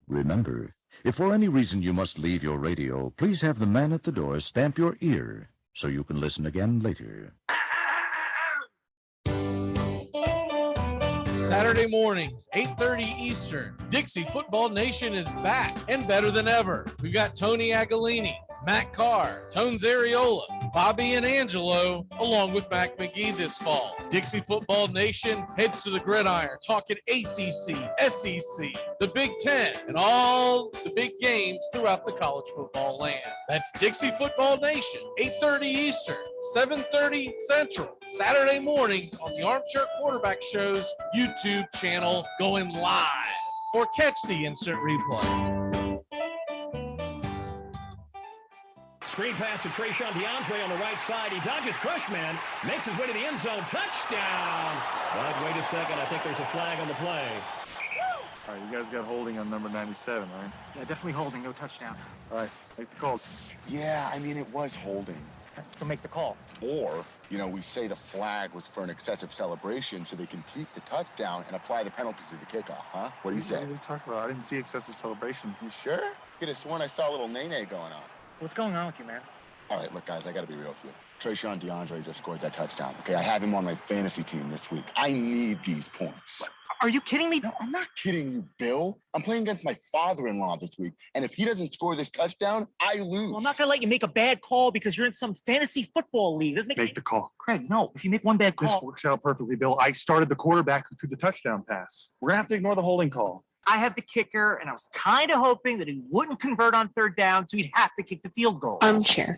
Remember, if for any reason you must leave your radio, please have the man at the door stamp your ear so you can listen again later. Saturday mornings, 8:30 Eastern. Dixie Football Nation is back and better than ever. We've got Tony Agolini, Matt Carr, Tones Areola, Bobby and Angelo, along with Mac McGee this fall. Dixie Football Nation heads to the gridiron, talking ACC, SEC, the Big Ten, and all the big games throughout the college football land. That's Dixie Football Nation, 8:30 Eastern, 7:30 Central, Saturday mornings on the Armchair Quarterback Show's YouTube channel, going live. Or catch the instant replay. Screen pass to Taysom Hill on the right side. He dodges Crushman, makes his way to the end zone. Touchdown! But wait a second. I think there's a flag on the play. All right, you guys got holding on number 97, right? Yeah, definitely holding. No touchdown. All right, make the call. Yeah, I mean, it was holding. So make the call. Or, we say the flag was for an excessive celebration so they can keep the touchdown and apply the penalty to the kickoff, huh? What do you say? What are you talking about? I didn't see excessive celebration. You sure? Could have sworn I saw a little nay-nay going on. What's going on with you, man? All right, look, guys, I got to be real with you. Taysom DeAndre just scored that touchdown, okay? I have him on my fantasy team this week. I need these points. Are you kidding me? No, I'm not kidding you, Bill. I'm playing against my father-in-law this week, and if he doesn't score this touchdown, I lose. Well, I'm not going to let you make a bad call because you're in some fantasy football league. Make the call. Craig, no. If you make one bad call... This works out perfectly, Bill. I started the quarterback who threw the touchdown pass. We're going to have to ignore the holding call. I have the kicker, and I was kind of hoping that he wouldn't convert on third down, so he'd have to kick the field goal. Armchair.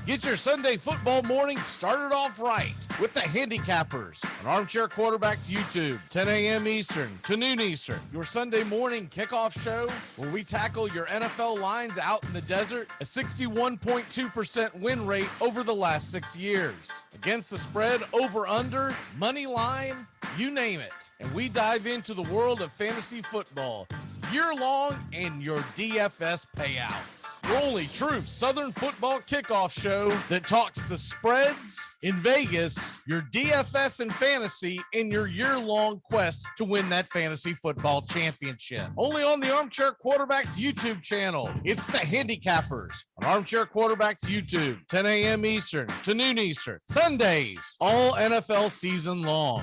Get your Sunday football morning started off right with the Handicappers on Armchair Quarterbacks YouTube, 10 a.m. Eastern to noon Eastern. Your Sunday morning kickoff show where we tackle your NFL lines out in the desert, a 61.2% win rate over the last 6 years. Against the spread, over, under, money line, you name it. And we dive into the world of fantasy football year-long and your DFS payouts. Your only true Southern football kickoff show that talks the spreads in Vegas, your DFS and fantasy, in your year-long quest to win that fantasy football championship. Only on the Armchair Quarterbacks YouTube channel. It's the Handicappers on Armchair Quarterbacks YouTube, 10 a.m. Eastern to noon Eastern. Sundays, all NFL season long.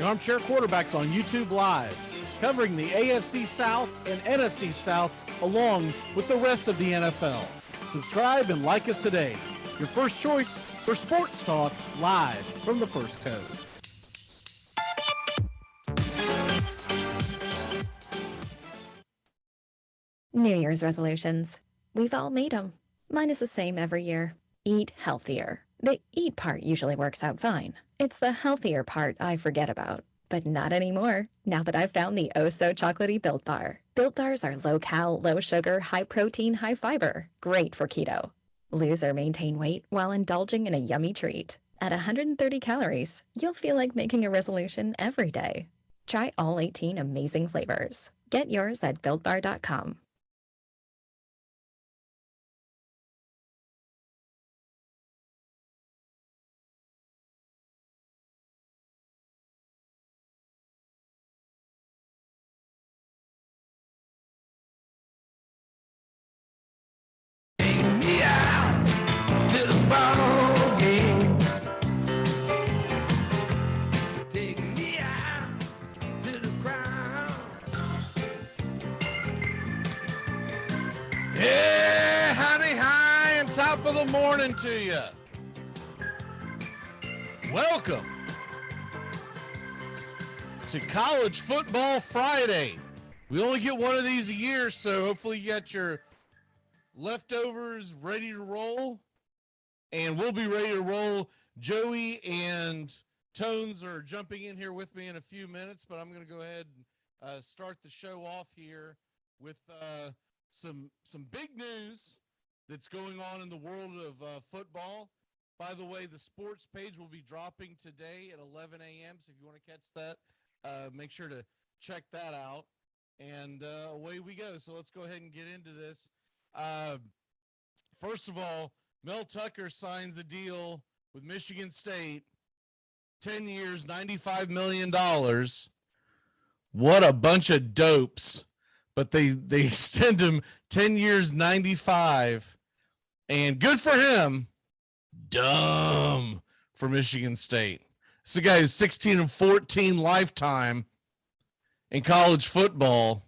Armchair Quarterbacks on YouTube Live, covering the AFC South and NFC South along with the rest of the NFL. Subscribe and like us today. Your first choice for sports talk live from the First Coast. New Year's resolutions. We've all made them. Mine is the same every year. Eat healthier. The eat part usually works out fine. It's the healthier part I forget about. But not anymore, now that I've found the oh-so-chocolatey Built Bar. Built Bars are low-cal, low-sugar, high-protein, high-fiber. Great for keto. Lose or maintain weight while indulging in a yummy treat. At 130 calories, you'll feel like making a resolution every day. Try all 18 amazing flavors. Get yours at BuiltBar.com. Top of the morning to you. Welcome to College Football Friday. We only get one of these a year, so hopefully you got your leftovers ready to roll. And we'll be ready to roll. Joey and Tones are jumping in here with me in a few minutes, but I'm going to go ahead and start the show off here with some big news that's going on in the world of football. By the way, the sports page will be dropping today at 11 a.m., so if you want to catch that, make sure to check that out. And away we go. So let's go ahead and get into this. First of all, Mel Tucker signs a deal with Michigan State, 10 years, $95 million. What a bunch of dopes. But they extend him 10 years, 95. And good for him. Dumb for Michigan State. This is a guy who's 16-14 lifetime in college football,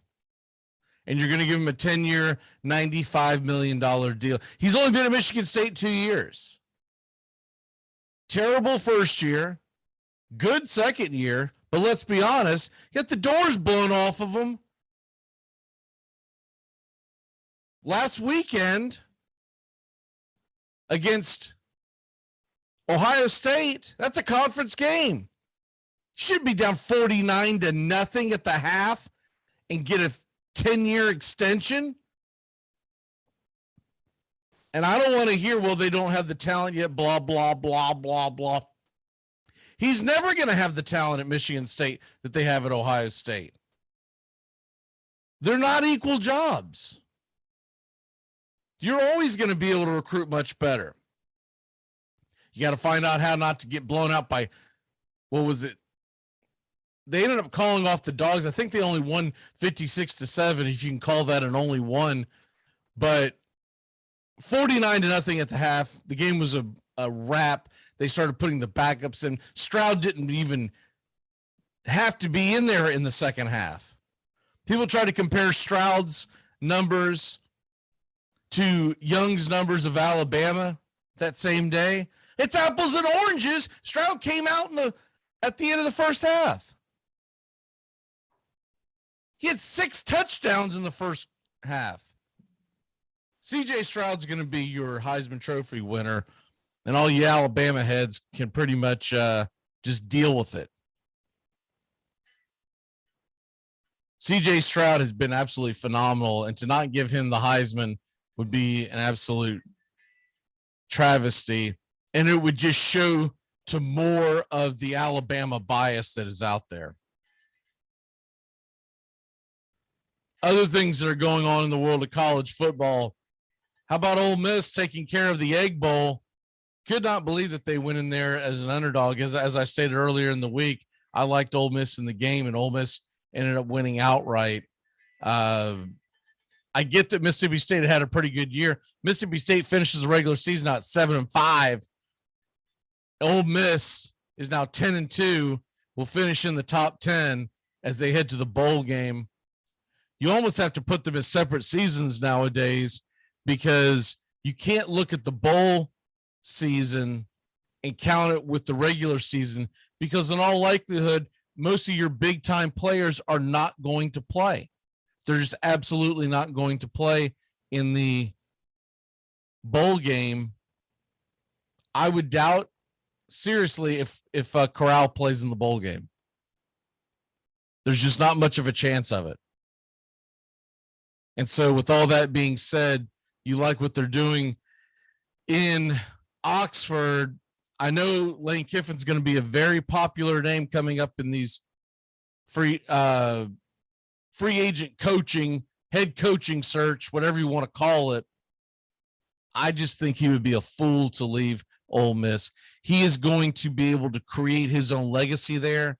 and you're going to give him a 10-year, $95 million deal. He's only been at Michigan State 2 years. Terrible first year, good second year, but let's be honest, get the doors blown off of him. Last weekend against Ohio State, that's a conference game. Should be down 49-0 at the half and get a 10-year extension. And I don't want to hear, well, they don't have the talent yet, blah, blah, blah, blah, blah. He's never going to have the talent at Michigan State that they have at Ohio State. They're not equal jobs. You're always going to be able to recruit much better. You got to find out how not to get blown out by, what was it? They ended up calling off the Dogs. I think they only won 56-7, if you can call that an only one. But 49-0 at the half. The game was a wrap. They started putting the backups in. Stroud didn't even have to be in there in the second half. People try to compare Stroud's numbers to Young's numbers of Alabama that same day. It's apples and oranges. Stroud came out at the end of the first half. He had 6 touchdowns in the first half. C.J. Stroud's going to be your Heisman Trophy winner, and all you Alabama heads can pretty much just deal with it. C.J. Stroud has been absolutely phenomenal, and to not give him the Heisman would be an absolute travesty, and it would just show to more of the Alabama bias that is out there. Other things that are going on in the world of college football. How about Ole Miss taking care of the Egg Bowl? Could not believe that they went in there as an underdog. As I stated earlier in the week, I liked Ole Miss in the game, and Ole Miss ended up winning outright. I get that Mississippi State had a pretty good year. Mississippi State finishes the regular season at 7-5. Ole Miss is now 10-2. Will finish in the top 10 as they head to the bowl game. You almost have to put them as separate seasons nowadays, because you can't look at the bowl season and count it with the regular season, because in all likelihood, most of your big time players are not going to play. They're just absolutely not going to play in the bowl game. I would doubt seriously if Corral plays in the bowl game. There's just not much of a chance of it. And so with all that being said, you like what they're doing in Oxford. I know Lane Kiffin's going to be a very popular name coming up in these free agent coaching, head coaching search, whatever you want to call it. I just think he would be a fool to leave Ole Miss. He is going to be able to create his own legacy there.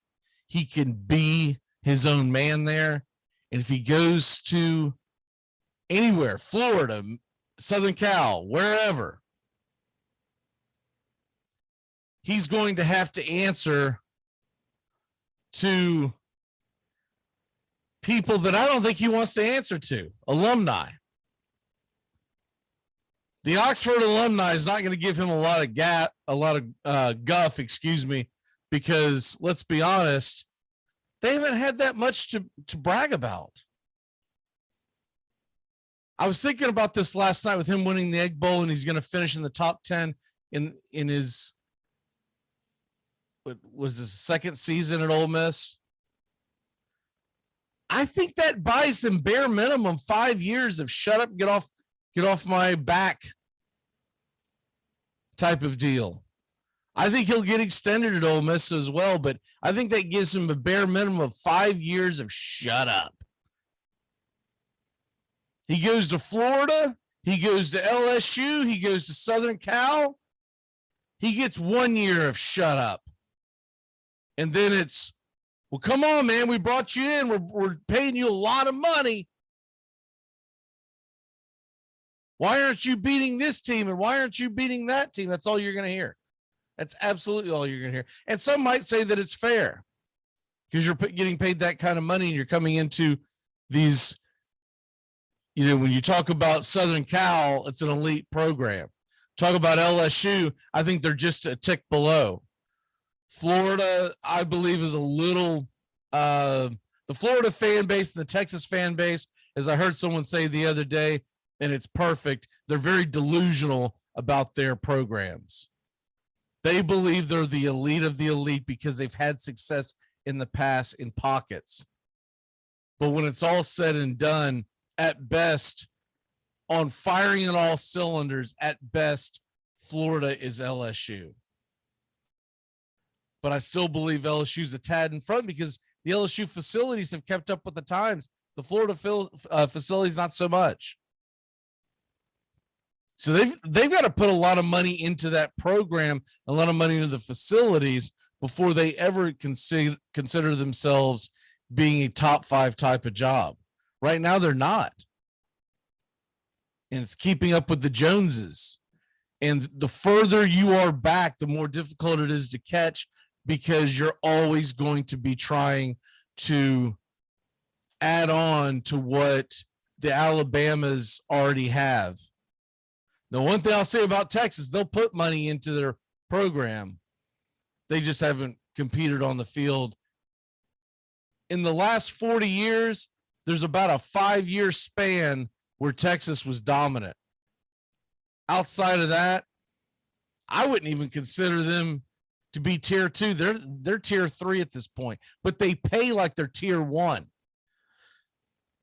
He can be his own man there. And if he goes to anywhere, Florida, Southern Cal, wherever, he's going to have to answer to people that I don't think he wants to answer to, alumni. The Oxford alumni is not going to give him a lot of guff, because let's be honest, they haven't had that much to brag about. I was thinking about this last night with him winning the Egg Bowl, and he's going to finish in the top 10 in his, what was his second season at Ole Miss. I think that buys him bare minimum 5 years of shut up, get off my back type of deal. I think he'll get extended at Ole Miss as well, but I think that gives him a bare minimum of 5 years of shut up. He goes to Florida. He goes to LSU. He goes to Southern Cal. He gets 1 year of shut up. And then it's, well, come on, man. We brought you in. We're paying you a lot of money. Why aren't you beating this team? And why aren't you beating that team? That's all you're going to hear. That's absolutely all you're going to hear. And some might say that it's fair because you're getting paid that kind of money and you're coming into these, you know, when you talk about Southern Cal, it's an elite program. Talk about LSU, I think they're just a tick below. Florida, I believe, is a little, the Florida fan base and the Texas fan base, as I heard someone say the other day, and it's perfect, they're very delusional about their programs. They believe they're the elite of the elite because they've had success in the past in pockets. But when it's all said and done, at best, on firing on all cylinders, at best, Florida is LSU. But I still believe LSU's a tad in front because the LSU facilities have kept up with the times. The Florida facilities, not so much. So they've got to put a lot of money into that program, a lot of money into the facilities before they ever consider themselves being a top 5 type of job. Right now, they're not. And it's keeping up with the Joneses. And the further you are back, the more difficult it is to catch because you're always going to be trying to add on to what the Alabamas already have. The one thing I'll say about Texas, they'll put money into their program. They just haven't competed on the field. In the last 40 years, there's about a 5-year span where Texas was dominant. Outside of that, I wouldn't even consider them to be tier 2. They're tier 3 at this point, but they pay like they're tier 1.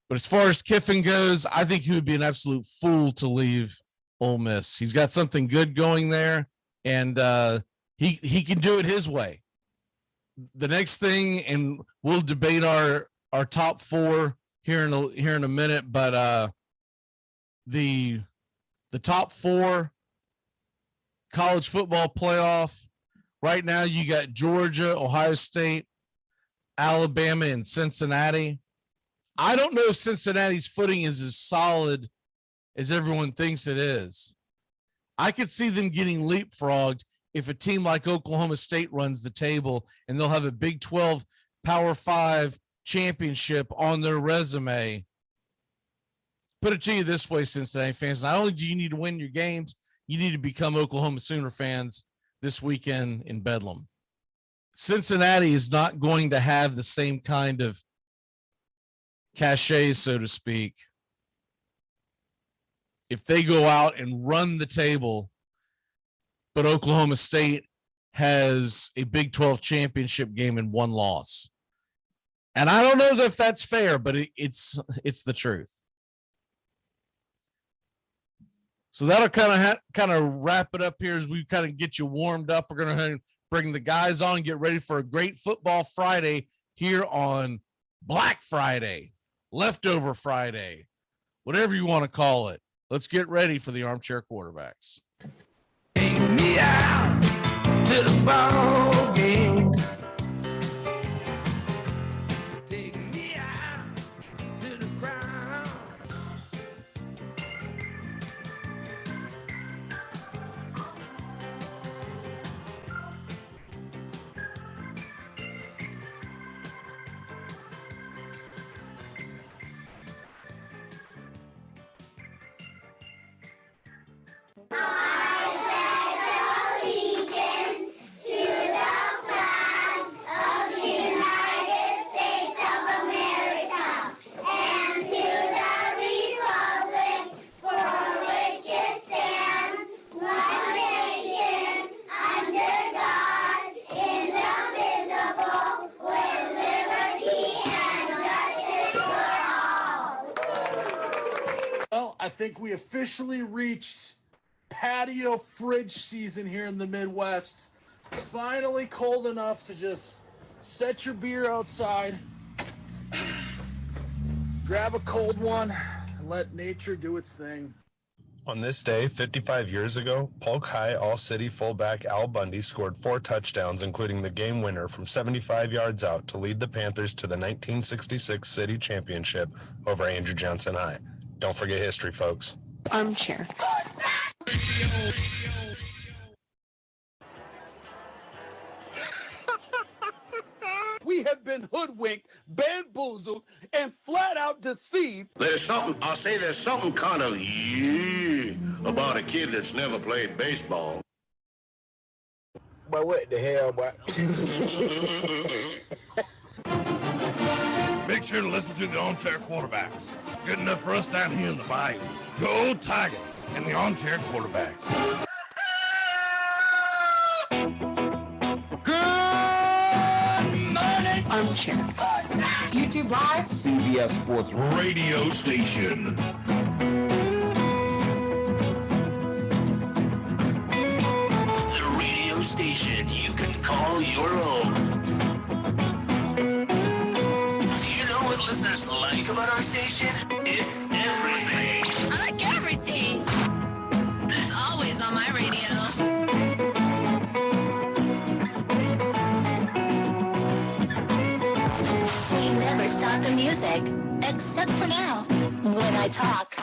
But as far as Kiffin goes, I think he would be an absolute fool to leave Ole Miss. He's got something good going there, and he can do it his way. The next thing, and we'll debate our top 4 here in a minute, but the top 4 college football playoff right now, you got Georgia, Ohio State, Alabama, and Cincinnati. I don't know if Cincinnati's footing is as solid as everyone thinks it is. I could see them getting leapfrogged if a team like Oklahoma State runs the table and they'll have a Big 12 Power 5 championship on their resume. Put it to you this way, Cincinnati fans, not only do you need to win your games, you need to become Oklahoma Sooner fans this weekend in Bedlam. Cincinnati is not going to have the same kind of cachet, so to speak, if they go out and run the table, but Oklahoma State has a Big 12 championship game and 1 loss. And I don't know if that's fair, but it's the truth. So that'll kind of wrap it up here as we kind of get you warmed up. We're going to bring the guys on and get ready for a great football Friday here on Black Friday, Leftover Friday, whatever you want to call it. Let's get ready for the Armchair Quarterbacks. Take me out to the ball game. Take me out to the ground. I think we officially reached patio fridge season here in the Midwest. Finally cold enough to just set your beer outside, grab a cold one, and let nature do its thing. On this day, 55 years ago, Polk High All-City fullback Al Bundy scored 4 touchdowns, including the game winner from 75 yards out to lead the Panthers to the 1966 City Championship over Andrew Johnson High. Don't forget history, folks. Armchair. We have been hoodwinked, bamboozled, and flat out deceived. There's something kind of about a kid that's never played baseball. But what the hell, boy? Make sure to listen to the Armchair Quarterbacks. Good enough for us down here in the bayou. Go Tigers and the Armchair Quarterbacks. Armchair. YouTube Live. CBS Sports Radio Station. The radio station you can call your own. Do you know what listeners like about our station? It's everything. I like everything. It's always on my radio. Never stop the music, except for now, when I talk.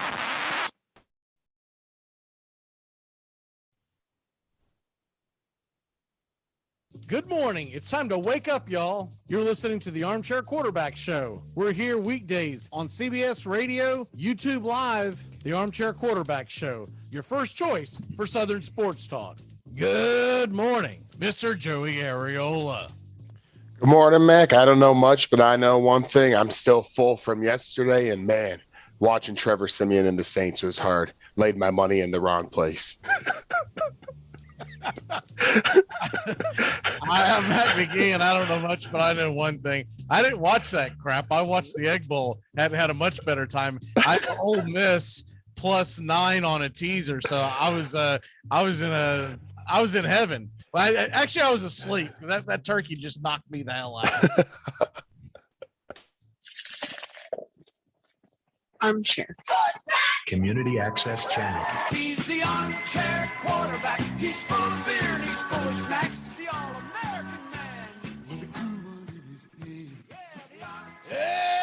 Good morning. It's time to wake up, y'all. You're listening to the Armchair Quarterback Show. We're here weekdays on CBS Radio, YouTube Live, the Armchair Quarterback Show, your first choice for Southern sports talk. Good morning, Mr. Joey Areola. Good morning, Mac. I don't know much, but I know one thing. I'm still full from yesterday, and man, watching Trevor Siemian and the Saints was hard. Laid my money in the wrong place. I'm Matt McGee, and I don't know much, but I know one thing. I didn't watch that crap. I watched the Egg Bowl. Had a much better time. I had Ole Miss +9 on a teaser, so I was in heaven. Actually, I was asleep. That turkey just knocked me the hell out. Armchair. Community Access Channel. He's the armchair quarterback. He's full of beer and he's full of snacks. The all-American man with a groove in his head.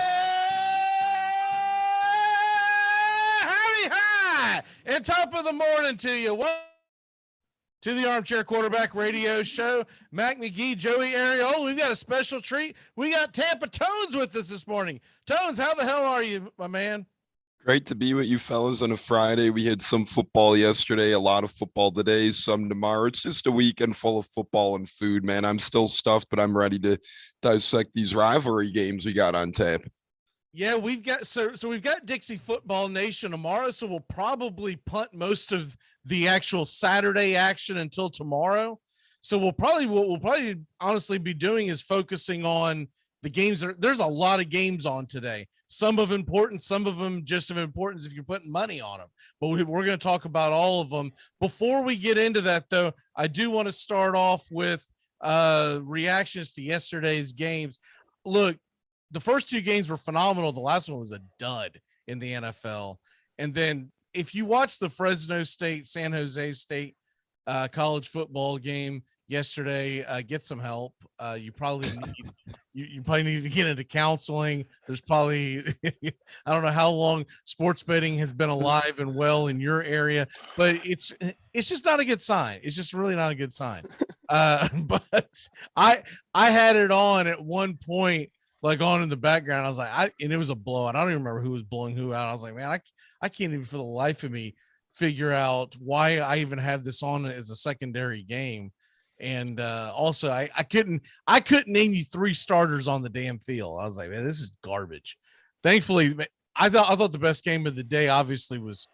Howdy, hi, and top of the morning to you. Welcome to the Armchair Quarterback Radio Show. Mac McGee, Joey Areola. We've got a special treat. We got Tampa Tones with us this morning. Tones, how the hell are you, my man? Great to be with you fellas on a Friday. We had some football yesterday, a lot of football today, some tomorrow. It's just a weekend full of football and food, man. I'm still stuffed, but I'm ready to dissect these rivalry games we got on tap. Yeah, we've got so we've got Dixie Football Nation tomorrow, so we'll probably punt most of the actual Saturday action until tomorrow. So we'll probably honestly be doing is focusing on the games. There's a lot of games on today. Some of important, some of them just of importance if you're putting money on them. But we're going to talk about all of them. Before we get into that, though, I do want to start off with reactions to yesterday's games. Look, the first 2 games were phenomenal. The last one was a dud in the NFL. And then if you watch the Fresno State, San Jose State college football game yesterday, get some help. You probably need to get into counseling. There's probably I don't know how long sports betting has been alive and well in your area, but it's just not a good sign. It's just really not a good sign. But I had it on at one point, like on in the background. I was like, and it was a blowout. I don't even remember who was blowing who out. I was like, man, I can't even for the life of me figure out why I even have this on as a secondary game. And also I couldn't name you 3 starters on the damn field. I was like, man, this is garbage. Thankfully, I thought the best game of the day obviously was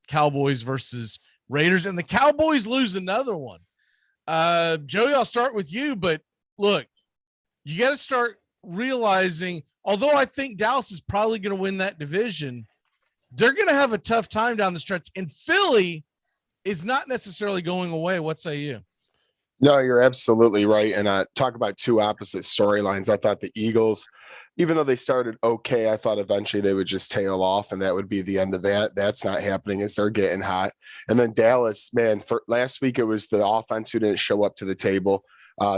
Cowboys versus Raiders, and the Cowboys lose another one. Joey, I'll start with you, but look, you got to start realizing, although I think Dallas is probably going to win that division, they're going to have a tough time down the stretch, and Philly is not necessarily going away. What say you? No, you're absolutely right. And talk about two opposite storylines. I thought the Eagles, even though they started okay, I thought eventually they would just tail off and that would be the end of that. That's not happening as they're getting hot. And then Dallas, man, for last week it was the offense who didn't show up to the table.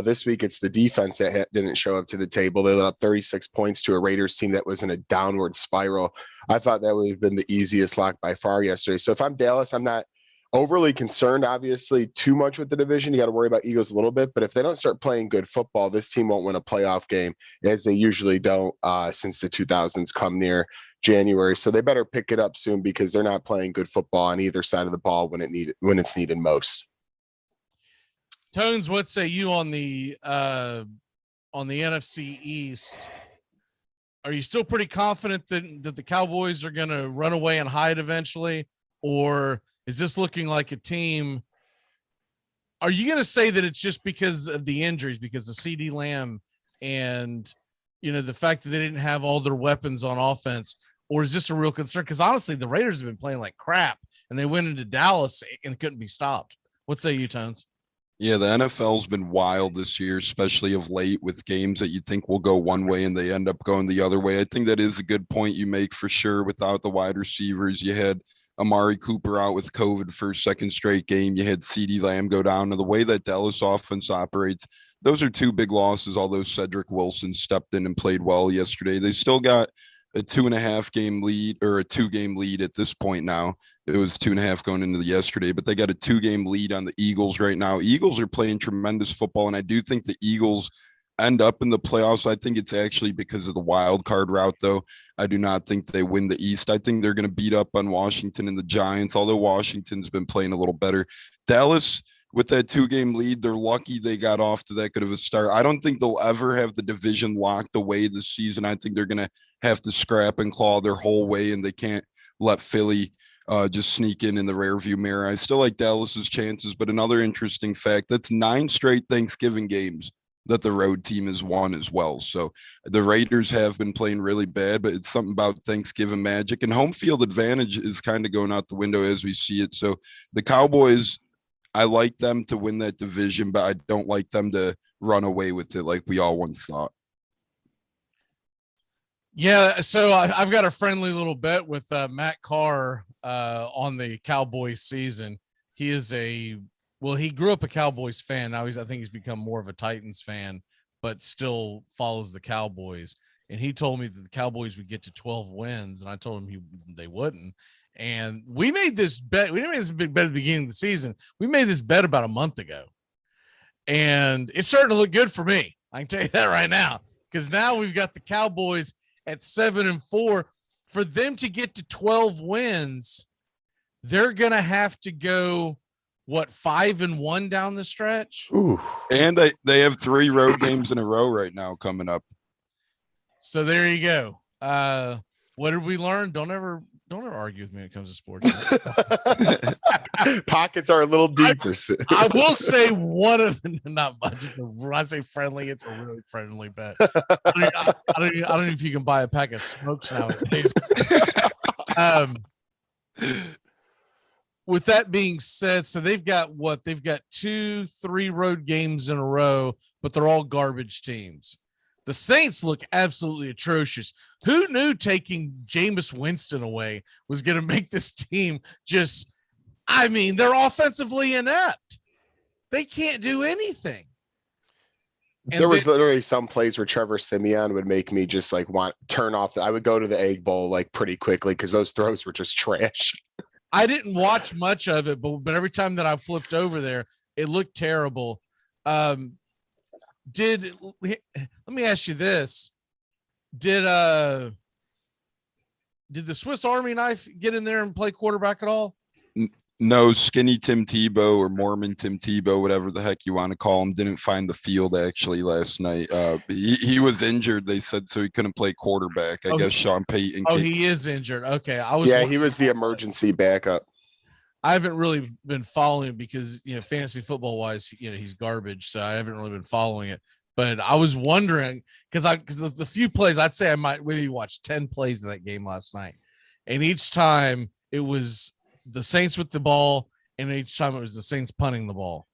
This week it's the defense that didn't show up to the table. They let up 36 points to a Raiders team that was in a downward spiral. I thought that would have been the easiest lock by far yesterday. So if I'm Dallas, I'm not overly concerned, obviously, too much with the division. You got to worry about Eagles a little bit. But if they don't start playing good football, this team won't win a playoff game, as they usually don't since the 2000s come near January. So they better pick it up soon because they're not playing good football on either side of the ball when it's needed most. Tones, what say you on the NFC East? Are you still pretty confident that the Cowboys are going to run away and hide eventually, or is this looking like a team? Are you going to say that it's just because of the injuries, because of CeeDee Lamb and, the fact that they didn't have all their weapons on offense, or is this a real concern? Because honestly, the Raiders have been playing like crap and they went into Dallas and couldn't be stopped. What say you, Tones? Yeah, the NFL's been wild this year, especially of late, with games that you think will go one way and they end up going the other way. I think that is a good point you make for sure. Without the wide receivers, you had Amari Cooper out with COVID for a second straight game. You had CeeDee Lamb go down. And the way that Dallas offense operates, those are two big losses, although Cedric Wilson stepped in and played well yesterday. They still got a 2.5 game lead, or a 2-game lead at this point now. It was 2.5 going into yesterday, but they got a 2-game lead on the Eagles right now. Eagles are playing tremendous football, and I do think the Eagles end up in the playoffs. I think it's actually because of the wild card route, though. I do not think they win the East. I think they're going to beat up on Washington and the Giants, although Washington's been playing a little better. Dallas, with that 2-game lead, they're lucky they got off to that good of a start. I don't think they'll ever have the division locked away this season. I think they're going to have to scrap and claw their whole way, and they can't let Philly just sneak in the rearview mirror. I still like Dallas's chances, but another interesting fact, that's 9 straight Thanksgiving games that the road team has won as well. So the Raiders have been playing really bad, but it's something about Thanksgiving magic, and home field advantage is kind of going out the window as we see it. So the Cowboys, I like them to win that division, but I don't like them to run away with it like we all once thought. Yeah, so I've got a friendly little bet with Matt Carr on the Cowboys season. He grew up a Cowboys fan. Now I think he's become more of a Titans fan, but still follows the Cowboys. And he told me that the Cowboys would get to 12 wins, and I told him they wouldn't. And we made this bet. We didn't make this big bet at the beginning of the season. We made this bet about a month ago, and it's starting to look good for me. I can tell you that right now, because now we've got the Cowboys at 7-4. For them to get to 12 wins, they're going to have to go, 5-1 down the stretch? Ooh. And they have 3 road games in a row right now coming up. So there you go. What did we learn? Don't ever argue with me when it comes to sports. Pockets are a little deeper. I will say one of them, not much. When I say friendly, it's a really friendly bet. I don't know if you can buy a pack of smokes nowadays. With that being said, so they've got 2-3 road games in a row, but they're all garbage teams. The Saints look absolutely atrocious. Who knew taking Jameis Winston away was going to make this team they're offensively inept. They can't do anything. There was literally some plays where Trevor Siemian would make me just turn off. I would go to the Egg Bowl pretty quickly because those throws were just trash. I didn't watch much of it, but every time that I flipped over there, it looked terrible. Let me ask you this. Did the Swiss Army knife get in there and play quarterback at all? No, skinny Tim Tebow or Mormon Tim Tebow, whatever the heck you want to call him, didn't find the field actually last night. He was injured, they said, so he couldn't play quarterback. I guess Sean Payton. He is injured. Okay. He was the emergency backup. I haven't really been following it because, fantasy football wise, he's garbage. So I haven't really been following it. But I was wondering because the few plays, I'd say I might really watch 10 plays of that game last night. And each time it was the Saints with the ball, and each time it was the Saints punting the ball.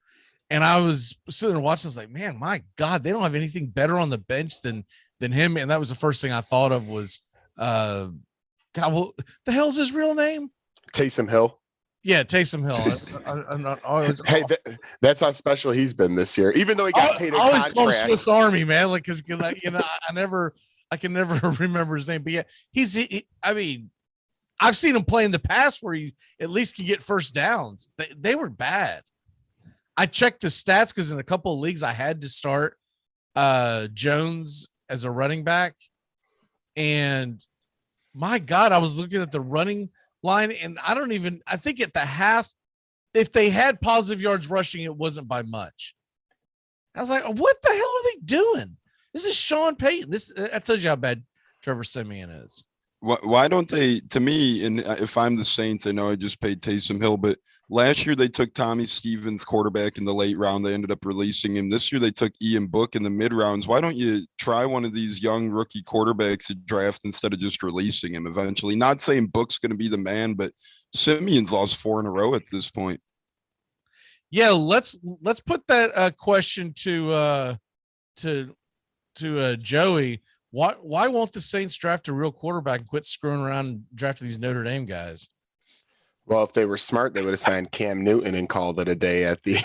And I was sitting there watching. I was like, man, my God, they don't have anything better on the bench than him. And that was the first thing I thought of was, God, well, the hell's his real name? Taysom Hill. Yeah, Taysom Hill. I'm not always. Hey, that's how special he's been this year. Even though he got paid a I always contract. call him Swiss Army, man. Like, because I can never remember his name. But yeah, I mean, I've seen him play in the past where he at least can get first downs. They were bad. I checked the stats because in a couple of leagues I had to start Jones as a running back, and my God, I was looking at the running line, and I think at the half, if they had positive yards rushing, it wasn't by much. I was like, what the hell are they doing? This is Sean Payton. That tells you how bad Trevor Siemian is. Why don't they, to me, and if I'm the Saints, I know I just paid Taysom Hill, but last year they took Tommy Stevens, quarterback, in the late round. They ended up releasing him. This year they took Ian Book in the mid rounds. Why don't you try one of these young rookie quarterbacks to draft instead of just releasing him eventually? Not saying Book's going to be the man, but Simeon's lost 4 in a row at this point. Yeah, let's put that question to Joey. Why won't the Saints draft a real quarterback and quit screwing around and drafting these Notre Dame guys? Well, if they were smart, they would have signed Cam Newton and called it a day at the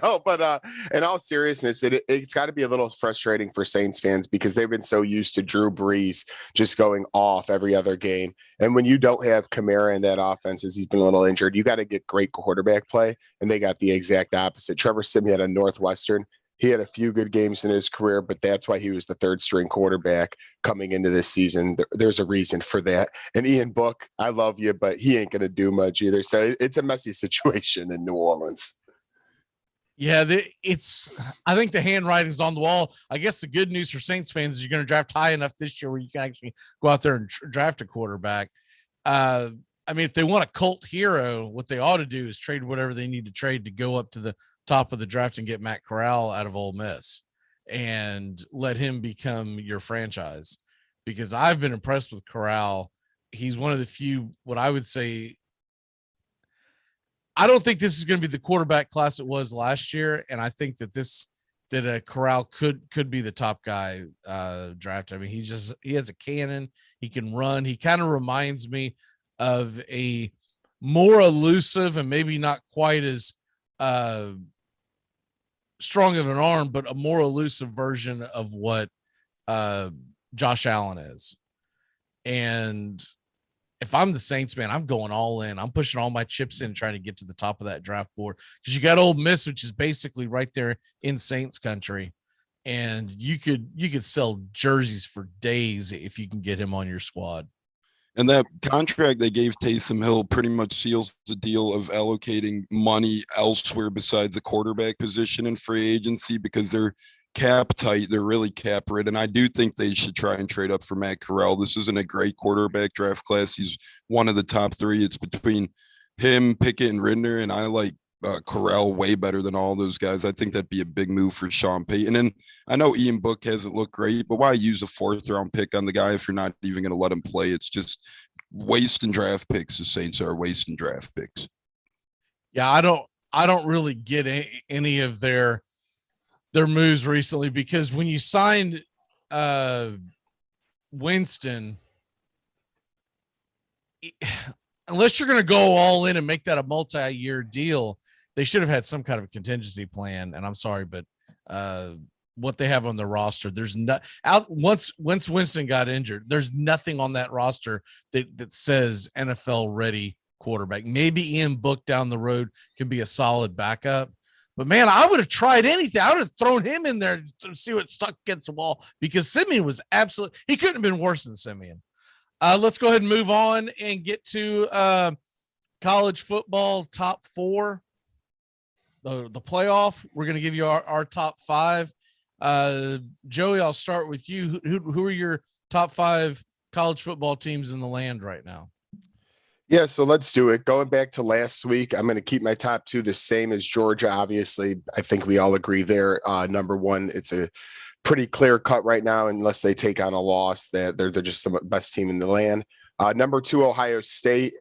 no. But in all seriousness, it's got to be a little frustrating for Saints fans because they've been so used to Drew Brees just going off every other game. And when you don't have Kamara in that offense, as he's been a little injured, you got to get great quarterback play. And they got the exact opposite. Trevor Siemian at Northwestern. He had a few good games in his career, but that's why he was the third string quarterback coming into this season. There's a reason for that. And Ian Book, I love you, but he ain't going to do much either. So it's a messy situation in New Orleans. Yeah, I think the handwriting's on the wall. I guess the good news for Saints fans is you're going to draft high enough this year where you can actually go out there and draft a quarterback. I mean, if they want a cult hero, what they ought to do is trade whatever they need to trade to go up to the top of the draft and get Matt Corral out of Ole Miss and let him become your franchise, because I've been impressed with Corral. He's one of the few, what I would say, I don't think this is going to be the quarterback class it was last year. And I think that Corral could be the top guy drafted. I mean, he has a cannon. He can run. He kind of reminds me of a more elusive and maybe not quite as strong of an arm, but a more elusive version of what Josh Allen is. And if I'm the Saints, man, I'm going all in. I'm pushing all my chips in, trying to get to the top of that draft board, because you got Ole Miss, which is basically right there in Saints country, and you could sell jerseys for days if you can get him on your squad. And that contract they gave Taysom Hill pretty much seals the deal of allocating money elsewhere besides the quarterback position in free agency, because they're cap tight. They're really cap ridden. I do think they should try and trade up for Matt Corral. This isn't a great quarterback draft class. He's one of the top 3. It's between him, Pickett, and Ridner, and I like Corral way better than all those guys. I think that'd be a big move for Sean Payton. And I know Ian Book hasn't looked great, but why use a 4th round pick on the guy if you're not even going to let him play? It's just wasting draft picks. The Saints are wasting draft picks. Yeah, I don't really get any of their moves recently, because when you signed Winston, unless you're going to go all in and make that a multi-year deal, they should have had some kind of a contingency plan. And I'm sorry, but what they have on the roster, there's once Winston got injured, there's nothing on that roster that says NFL ready quarterback. Maybe Ian Book down the road can be a solid backup, but man, I would have tried anything. I would have thrown him in there to see what stuck against the wall, because Siemian was he couldn't have been worse than Siemian. Let's go ahead and move on and get to college football top 4, the playoff. We're going to give you our top 5. Joey, I'll start with you. Who are your top 5 college football teams in the land right now? Yeah, so let's do it. Going back to last week, I'm going to keep my top 2 the same as Georgia. Obviously, I think we all agree there. Number 1, it's a pretty clear cut right now, unless they take on a loss, that they're just the best team in the land. Number 2, Ohio State.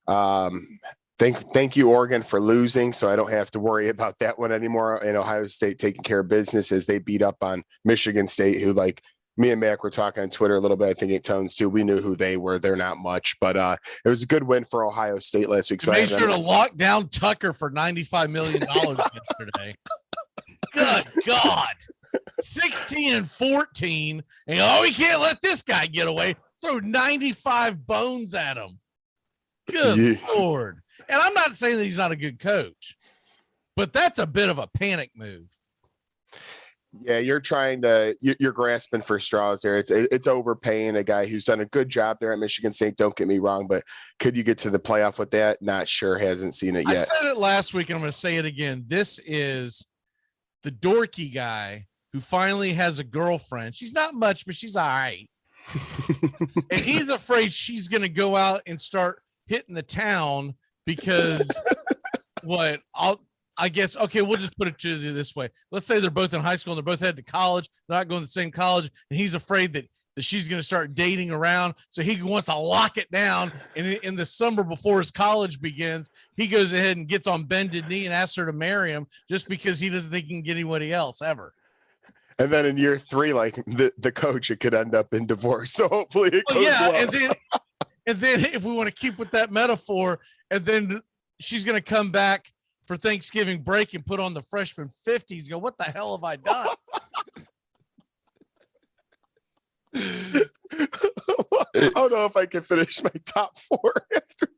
They Thank you, Oregon, for losing, so I don't have to worry about that one anymore. And Ohio State taking care of business as they beat up on Michigan State, who, like me and Mac were talking on Twitter a little bit. I think it Tones too. We knew who they were. They're not much, but it was a good win for Ohio State last week. So made sure to lock down Tucker for $95 million yesterday. Good God. 16-14. And we can't let this guy get away. Throw 95 bones at him. Good Lord. And I'm not saying that he's not a good coach, but that's a bit of a panic move. Yeah, you're grasping for straws there. It's overpaying a guy who's done a good job there at Michigan State. Don't get me wrong, but could you get to the playoff with that? Not sure. Hasn't seen it yet. I said it last week, and I'm going to say it again. This is the dorky guy who finally has a girlfriend. She's not much, but she's all right. And he's afraid she's going to go out and start hitting the town because I guess, okay, we'll just put it to you this way. Let's say they're both in high school and they're both headed to college. They're not going to the same college. And he's afraid that she's going to start dating around. So he wants to lock it down. And in the summer before his college begins, he goes ahead and gets on bended knee and asks her to marry him just because he doesn't think he can get anybody else ever. And then in year 3, like the coach, it could end up in divorce. So hopefully it goes well. And then if we want to keep with that metaphor, and then she's going to come back for Thanksgiving break and put on the freshman 50s. Go, what the hell have I done? I don't know if I can finish my top 4 after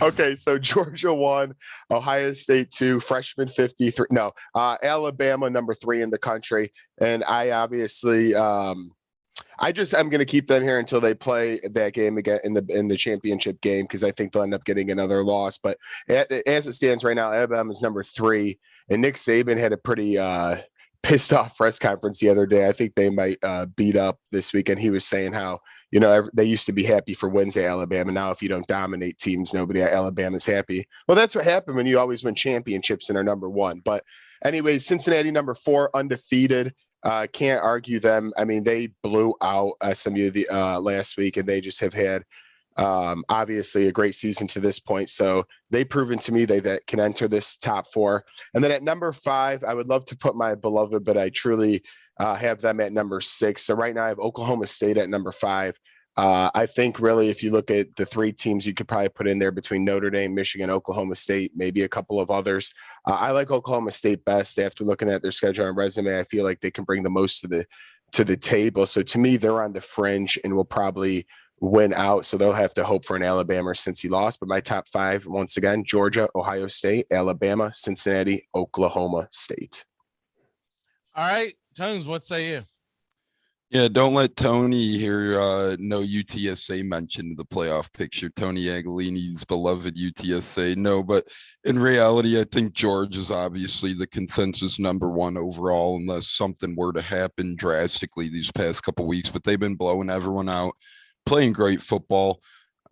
okay, so Georgia 1, Ohio State 2, freshman 53. No, Alabama number 3 in the country. And I obviously I'm going to keep them here until they play that game again in the championship game, because I think they'll end up getting another loss. But as it stands right now, Alabama is number 3, and Nick Saban had a pretty pissed off press conference the other day. I think they might beat up this weekend. He was saying how, they used to be happy for Wednesday, Alabama. Now, if you don't dominate teams, nobody at Alabama is happy. Well, that's what happened when you always win championships and are number 1. But anyways, Cincinnati number 4, undefeated. Can't argue them. I mean, they blew out SMU last week, and they just have had obviously a great season to this point. So they've proven to me that can enter this top 4. And then at number 5, I would love to put my beloved, but I truly have them at number 6. So right now I have Oklahoma State at number 5. I think really, if you look at the 3 teams you could probably put in there between Notre Dame, Michigan, Oklahoma State, maybe a couple of others. I like Oklahoma State best after looking at their schedule and resume. I feel like they can bring the most to the table. So to me, they're on the fringe and will probably win out. So they'll have to hope for an Alabama since he lost. But my top 5, once again, Georgia, Ohio State, Alabama, Cincinnati, Oklahoma State. All right, Tones, what say you? Yeah, don't let Tony hear no UTSA mentioned in the playoff picture. Tony Agolini's beloved UTSA. No, but in reality, I think George is obviously the consensus number 1 overall, unless something were to happen drastically these past couple weeks. But they've been blowing everyone out, playing great football.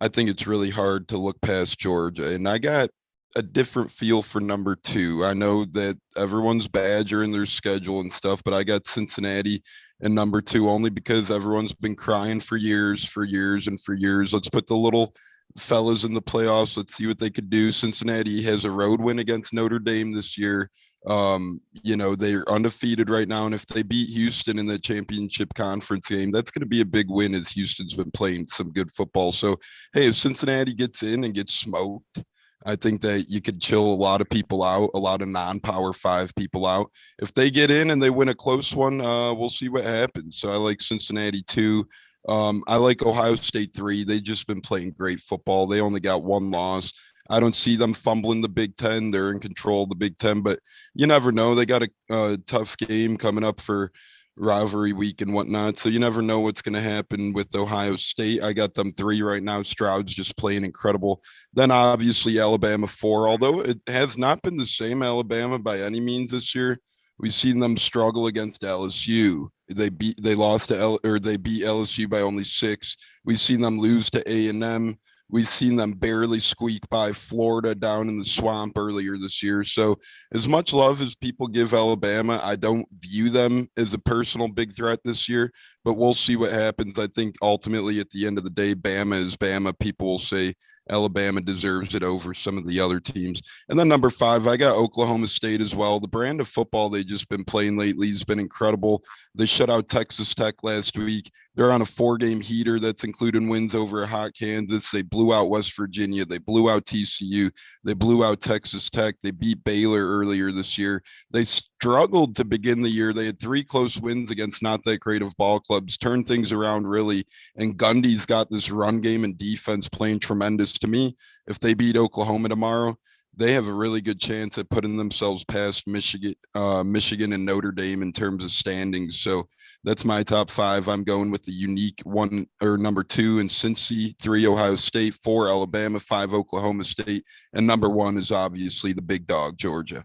I think it's really hard to look past Georgia. And I got a different feel for number 2. I know that everyone's badgering their schedule and stuff, but I got Cincinnati and number 2 only because everyone's been crying for years. Let's put the little fellas in the playoffs. Let's see what they could do. Cincinnati has a road win against Notre Dame this year. They're undefeated right now. And if they beat Houston in the championship conference game, that's going to be a big win, as Houston's been playing some good football. So, hey, if Cincinnati gets in and gets smoked, I think that you could chill a lot of people out, a lot of non-power 5 people out. If they get in and they win a close one, we'll see what happens. So I like Cincinnati 2. I like Ohio State 3. They've just been playing great football. They only got 1 loss. I don't see them fumbling the Big Ten. They're in control of the Big Ten, but you never know. They got a tough game coming up for rivalry week and whatnot. So you never know what's going to happen with Ohio State. I got them 3 right now. Stroud's just playing incredible. Then obviously Alabama 4, although it has not been the same Alabama by any means this year. We've seen them struggle against LSU. They beat LSU by only 6. We've seen them lose to A&M. We've seen them barely squeak by Florida down in the swamp earlier this year. So as much love as people give Alabama, I don't view them as a personal big threat this year, but we'll see what happens. I think ultimately at the end of the day, Bama is Bama. People will say Alabama deserves it over some of the other teams. And then number 5, I got Oklahoma State as well. The brand of football they've just been playing lately has been incredible. They shut out Texas Tech last week. They're on a 4-game heater that's including wins over a hot Kansas. They blew out West Virginia. They blew out TCU. They blew out Texas Tech. They beat Baylor earlier this year. They struggled to begin the year. They had 3 close wins against not that great of ball clubs, turned things around really. And Gundy's got this run game and defense playing tremendous. To me, if they beat Oklahoma tomorrow, they have a really good chance at putting themselves past Michigan and Notre Dame in terms of standings. So that's my top 5. I'm going with the unique one, or number 2 in Cincy, 3 Ohio State, 4 Alabama, 5 Oklahoma State, and number 1 is obviously the big dog, Georgia.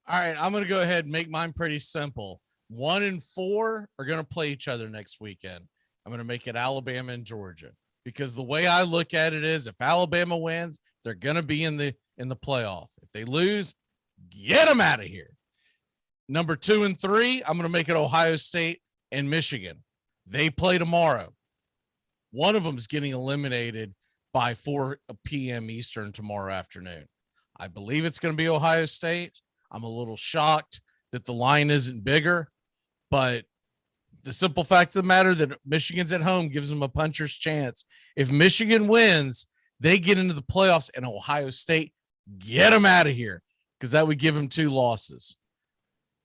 All right, I'm going to go ahead and make mine pretty simple. 1 and 4 are going to play each other next weekend. I'm going to make it Alabama and Georgia, because the way I look at it is, if Alabama wins, they're going to be in the playoff. If they lose, get them out of here. Number 2 and 3, I'm going to make it Ohio State and Michigan. They play tomorrow. One of them is getting eliminated by 4 p.m. Eastern tomorrow afternoon. I believe it's going to be Ohio State. I'm a little shocked that the line isn't bigger, but the simple fact of the matter that Michigan's at home gives them a puncher's chance. If Michigan wins, they get into the playoffs, and Ohio State, get them out of here, because that would give them 2 losses.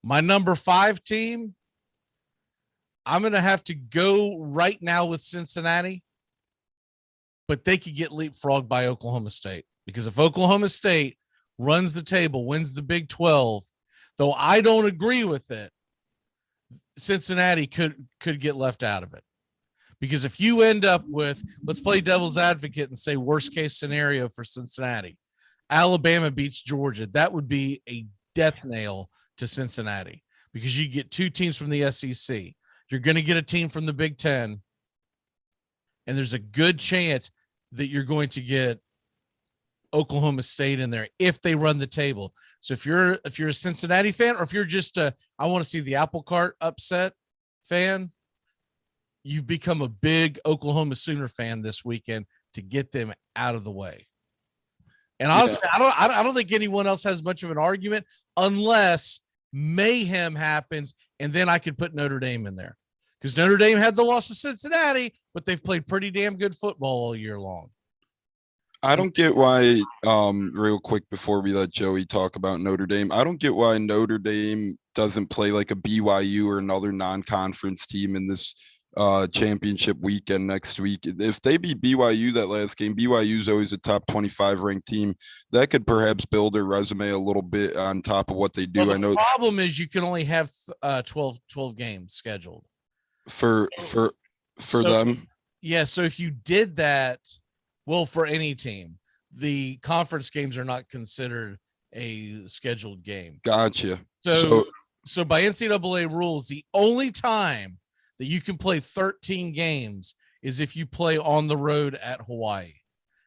My number 5 team, I'm going to have to go right now with Cincinnati, but they could get leapfrogged by Oklahoma State, because if Oklahoma State runs the table, wins the Big 12, though I don't agree with it, Cincinnati could get left out of it. Because if you end up with, let's play devil's advocate and say worst case scenario for Cincinnati, Alabama beats Georgia, that would be a death nail to Cincinnati, because you get 2 teams from the SEC. You're going to get a team from the Big Ten, and there's a good chance that you're going to get Oklahoma State in there if they run the table. So if you're a Cincinnati fan, or if you're just I want to see the apple cart upset fan, you've become a big Oklahoma Sooner fan this weekend to get them out of the way. And honestly, I don't think anyone else has much of an argument, unless mayhem happens, and then I could put Notre Dame in there, because Notre Dame had the loss to Cincinnati, but they've played pretty damn good football all year long. I don't get why, real quick before we let Joey talk about Notre Dame, I don't get why Notre Dame doesn't play like a BYU or another non-conference team in this championship weekend next week. If they beat BYU that last game, BYU is always a top 25 ranked team. That could perhaps build their resume a little bit on top of what they do. Well, the problem is you can only have 12 games scheduled for them. Yeah, so if you did that, well, for any team, the conference games are not considered a scheduled game. Gotcha. So by NCAA rules, the only time that you can play 13 games is if you play on the road at Hawaii.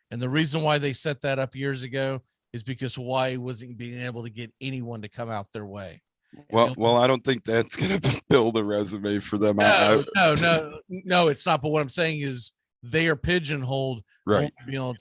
And the reason why they set that up years ago is because Hawaii wasn't being able to get anyone to come out their way. Well, I don't think that's going to build a resume for them. No, it's not. But what I'm saying is they are pigeonholed, right?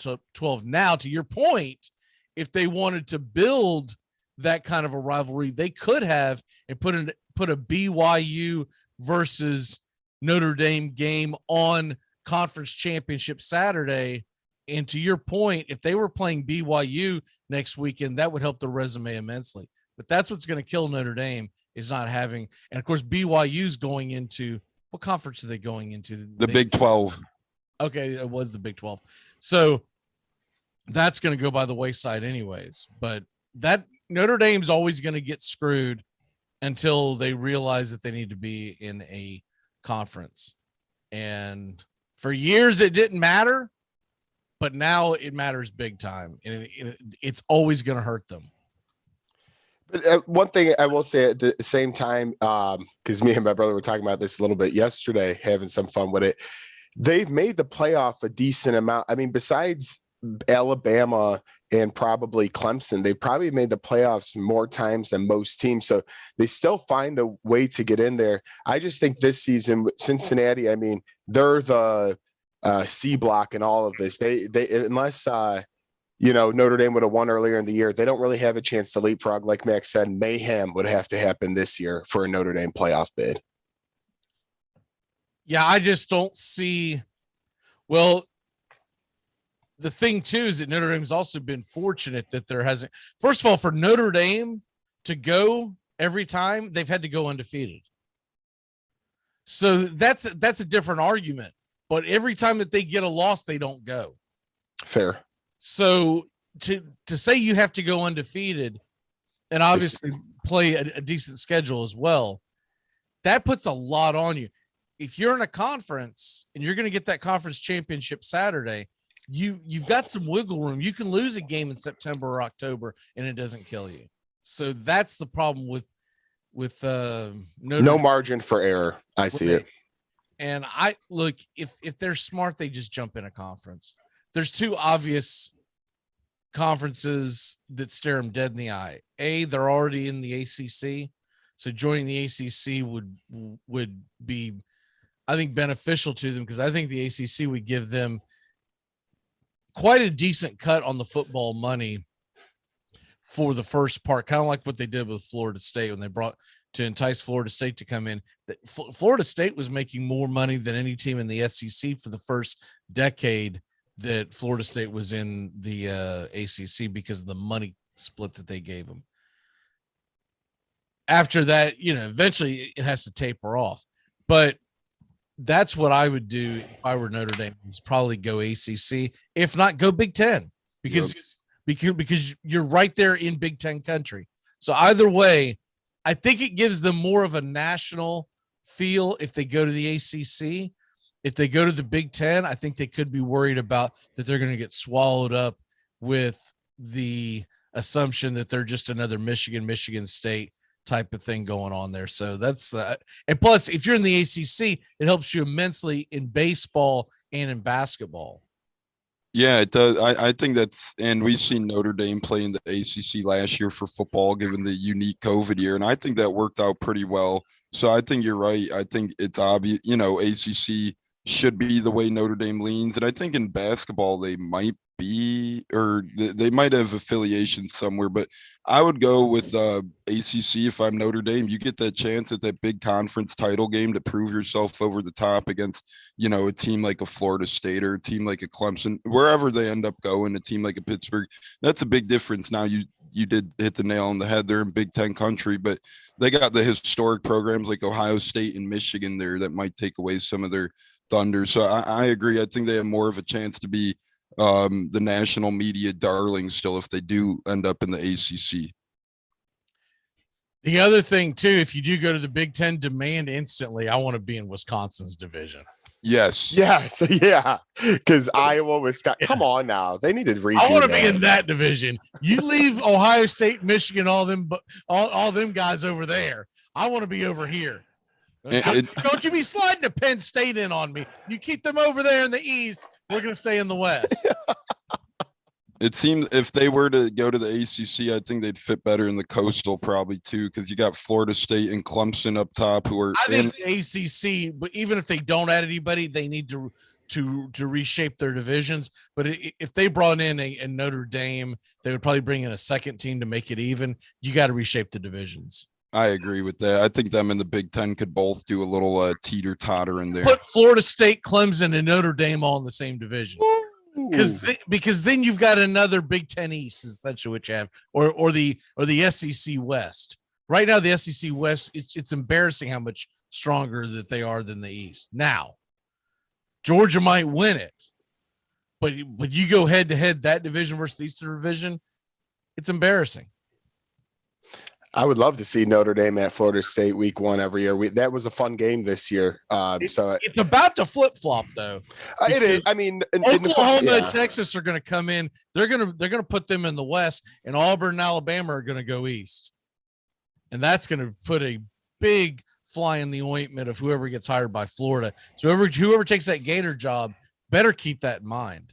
To 12. Now, to your point, if they wanted to build that kind of a rivalry, they could have and put a BYU versus Notre Dame game on conference championship Saturday. And to your point, if they were playing BYU next weekend, that would help the resume immensely. But that's what's going to kill Notre Dame, is not having. And of course, BYU's going into, what conference are they going into? The Big 12. Okay, it was the Big 12. So that's going to go by the wayside anyways. But that Notre Dame's always going to get screwed until they realize that they need to be in a conference. And for years it didn't matter, but now it matters big time, and it's always going to hurt them. But one thing I will say at the same time, because me and my brother were talking about this a little bit yesterday, having some fun with it. They've made the playoff a decent amount. I mean, besides Alabama and probably Clemson, they probably made the playoffs more times than most teams. So they still find a way to get in there. I just think this season with Cincinnati, I mean, they're the C block and all of this. They unless Notre Dame would have won earlier in the year, they don't really have a chance to leapfrog. Like Max said, mayhem would have to happen this year for a Notre Dame playoff bid. Yeah, I just don't see. Well, the thing too is that Notre Dame's also been fortunate that there hasn't. First of all, for Notre Dame to go every time, they've had to go undefeated. So that's a different argument. But every time that they get a loss, they don't go. Fair. So to say you have to go undefeated and obviously play a decent schedule as well, that puts a lot on you. If you're in a conference and you're going to get that conference championship Saturday, you've got some wiggle room. You can lose a game in September or October and it doesn't kill you. So that's the problem with no margin for error. I see it. And I look, if they're smart, they just jump in a conference. There's two obvious conferences that stare them dead in the eye. They're already in the ACC, so joining the ACC would be, I think, beneficial to them because I think the ACC would give them quite a decent cut on the football money for the first part, kind of like what they did with Florida State when they brought to entice Florida State to come in. Florida State was making more money than any team in the SEC for the first decade that Florida State was in the ACC because of the money split that they gave them. After that, eventually it has to taper off. But that's what I would do if I were Notre Dame, is probably go ACC. If not, go Big Ten because you're right there in Big Ten country. So either way, I think it gives them more of a national feel if they go to the ACC. If they go to the Big Ten, I think they could be worried about that they're going to get swallowed up with the assumption that they're just another Michigan State type of thing going on there. So that's and plus, if you're in the ACC, it helps you immensely in baseball and in basketball. Yeah, it does. I think that's, and we've seen Notre Dame play in the ACC last year for football, given the unique COVID year, and I think that worked out pretty well. So I think you're right. I think it's obvious, ACC should be the way Notre Dame leans, and I think in basketball they might be, or they might have affiliations somewhere, but I would go with ACC if I'm Notre Dame. You get that chance at that big conference title game to prove yourself over the top against, a team like a Florida State or a team like a Clemson, wherever they end up going, a team like a Pittsburgh. That's a big difference. Now you did hit the nail on the head. They're in Big Ten country, but they got the historic programs like Ohio State and Michigan there that might take away some of their thunder. So I agree. I think they have more of a chance to be the national media darling still if they do end up in the ACC. The other thing too, if you do go to the Big Ten, demand instantly, I want to be in Wisconsin's division. Yes. Yeah. Because Iowa, Wisconsin, come on now. They need to redo I want to be in that division. You leave Ohio State, Michigan, all them guys over there. I want to be over here. Don't you be sliding to Penn State in on me. You keep them over there in the East. We're going to stay in the West. It seems if they were to go to the ACC, I think they'd fit better in the Coastal probably too, because you got Florida State and Clemson up top who are. I think the ACC, but even if they don't add anybody, they need to reshape their divisions. But if they brought in a Notre Dame, they would probably bring in a second team to make it even. You got to reshape the divisions. I agree with that. I think them and the Big Ten could both do a little teeter-totter in there. Put Florida State, Clemson, and Notre Dame all in the same division. Because then you've got another Big Ten East is essentially what you have, or the SEC West. Right now, the SEC West, it's embarrassing how much stronger that they are than the East. Now, Georgia might win it, but you go head to head that division versus the Eastern Division, it's embarrassing. I would love to see Notre Dame at Florida State week 1 every year. That was a fun game this year. So it's about to flip flop though. It is. I mean, Oklahoma and Texas are going to come in. They're going to put them in the West, and Auburn and Alabama are going to go East, and that's going to put a big fly in the ointment of whoever gets hired by Florida. So whoever takes that Gator job better keep that in mind.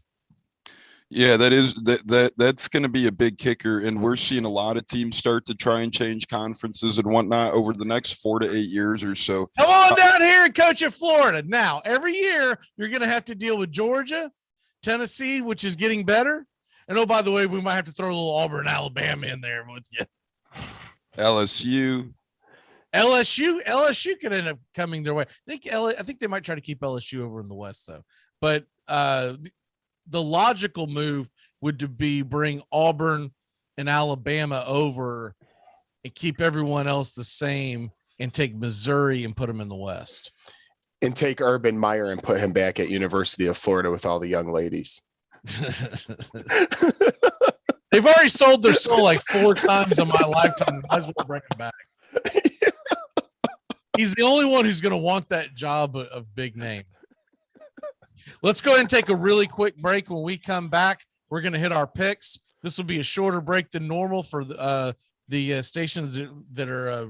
Yeah, that's going to be a big kicker, and we're seeing a lot of teams start to try and change conferences and whatnot over the next 4 to 8 years or so. Come on down here and coach at Florida. Now, every year you're going to have to deal with Georgia, Tennessee, which is getting better. And oh, by the way, we might have to throw a little Auburn, Alabama in there with you. LSU could end up coming their way. I think they might try to keep LSU over in the West, though. But the logical move would be bring Auburn and Alabama over and keep everyone else the same and take Missouri and put them in the West. And take Urban Meyer and put him back at University of Florida with all the young ladies. They've already sold their soul like 4 times in my lifetime. Might as well bring him back. He's the only one who's going to want that job of big name. Let's go ahead and take a really quick break. When we come back, we're going to hit our picks. This will be a shorter break than normal for the stations that are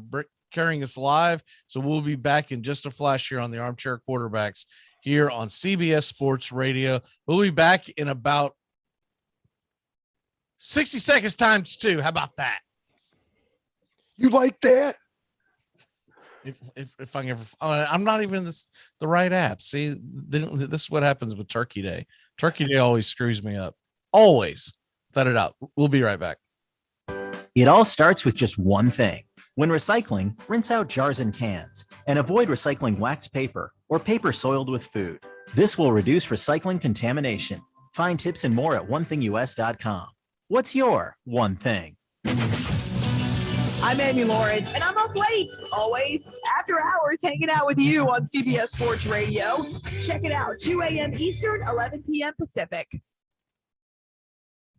carrying us live. So we'll be back in just a flash here on the Armchair Quarterbacks here on CBS Sports Radio. We'll be back in about 60 seconds times 2. How about that? You like that? If I can ever, I'm not even the right app. See, this is what happens with Turkey Day. Turkey Day always screws me up. Always. Let it out. We'll be right back. It all starts with just one thing. When recycling, rinse out jars and cans and avoid recycling wax paper or paper soiled with food. This will reduce recycling contamination. Find tips and more at onethingus.com. What's your one thing? I'm Amy Lawrence, and I'm up late, always, after hours, hanging out with you on CBS Sports Radio. Check it out, 2 a.m. Eastern, 11 p.m. Pacific.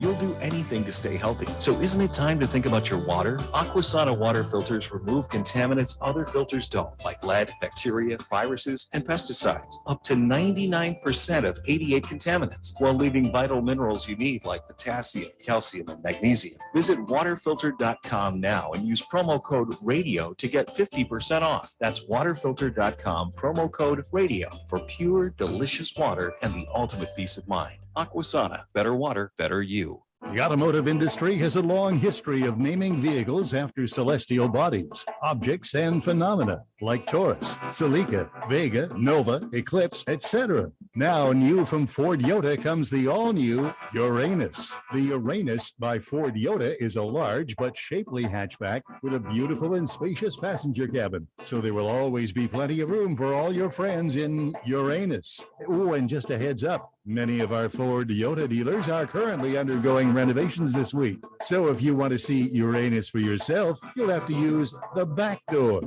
You'll do anything to stay healthy. So isn't it time to think about your water? Aquasana water filters remove contaminants other filters don't, like lead, bacteria, viruses, and pesticides. Up to 99% of 88 contaminants, while leaving vital minerals you need like potassium, calcium, and magnesium. Visit waterfilter.com now and use promo code RADIO to get 50% off. That's waterfilter.com, promo code RADIO for pure, delicious water and the ultimate peace of mind. Aquasana, better water, better you. The automotive industry has a long history of naming vehicles after celestial bodies, objects, and phenomena like Taurus, Celica, Vega, Nova, Eclipse, etc. Now, new from Ford Yoda comes the all-new Uranus. The Uranus by Ford Yoda is a large but shapely hatchback with a beautiful and spacious passenger cabin, so there will always be plenty of room for all your friends in Uranus. Oh, and just a heads up, many of our Ford Toyota dealers are currently undergoing renovations this week. So if you want to see Uranus for yourself, you'll have to use the back door.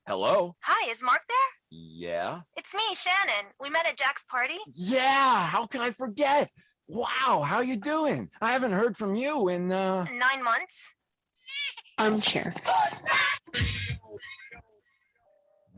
Hello? Hi, is Mark there? Yeah? It's me, Shannon. We met at Jack's party. Yeah, how can I forget? Wow, how you doing? I haven't heard from you in 9 months. Armchair.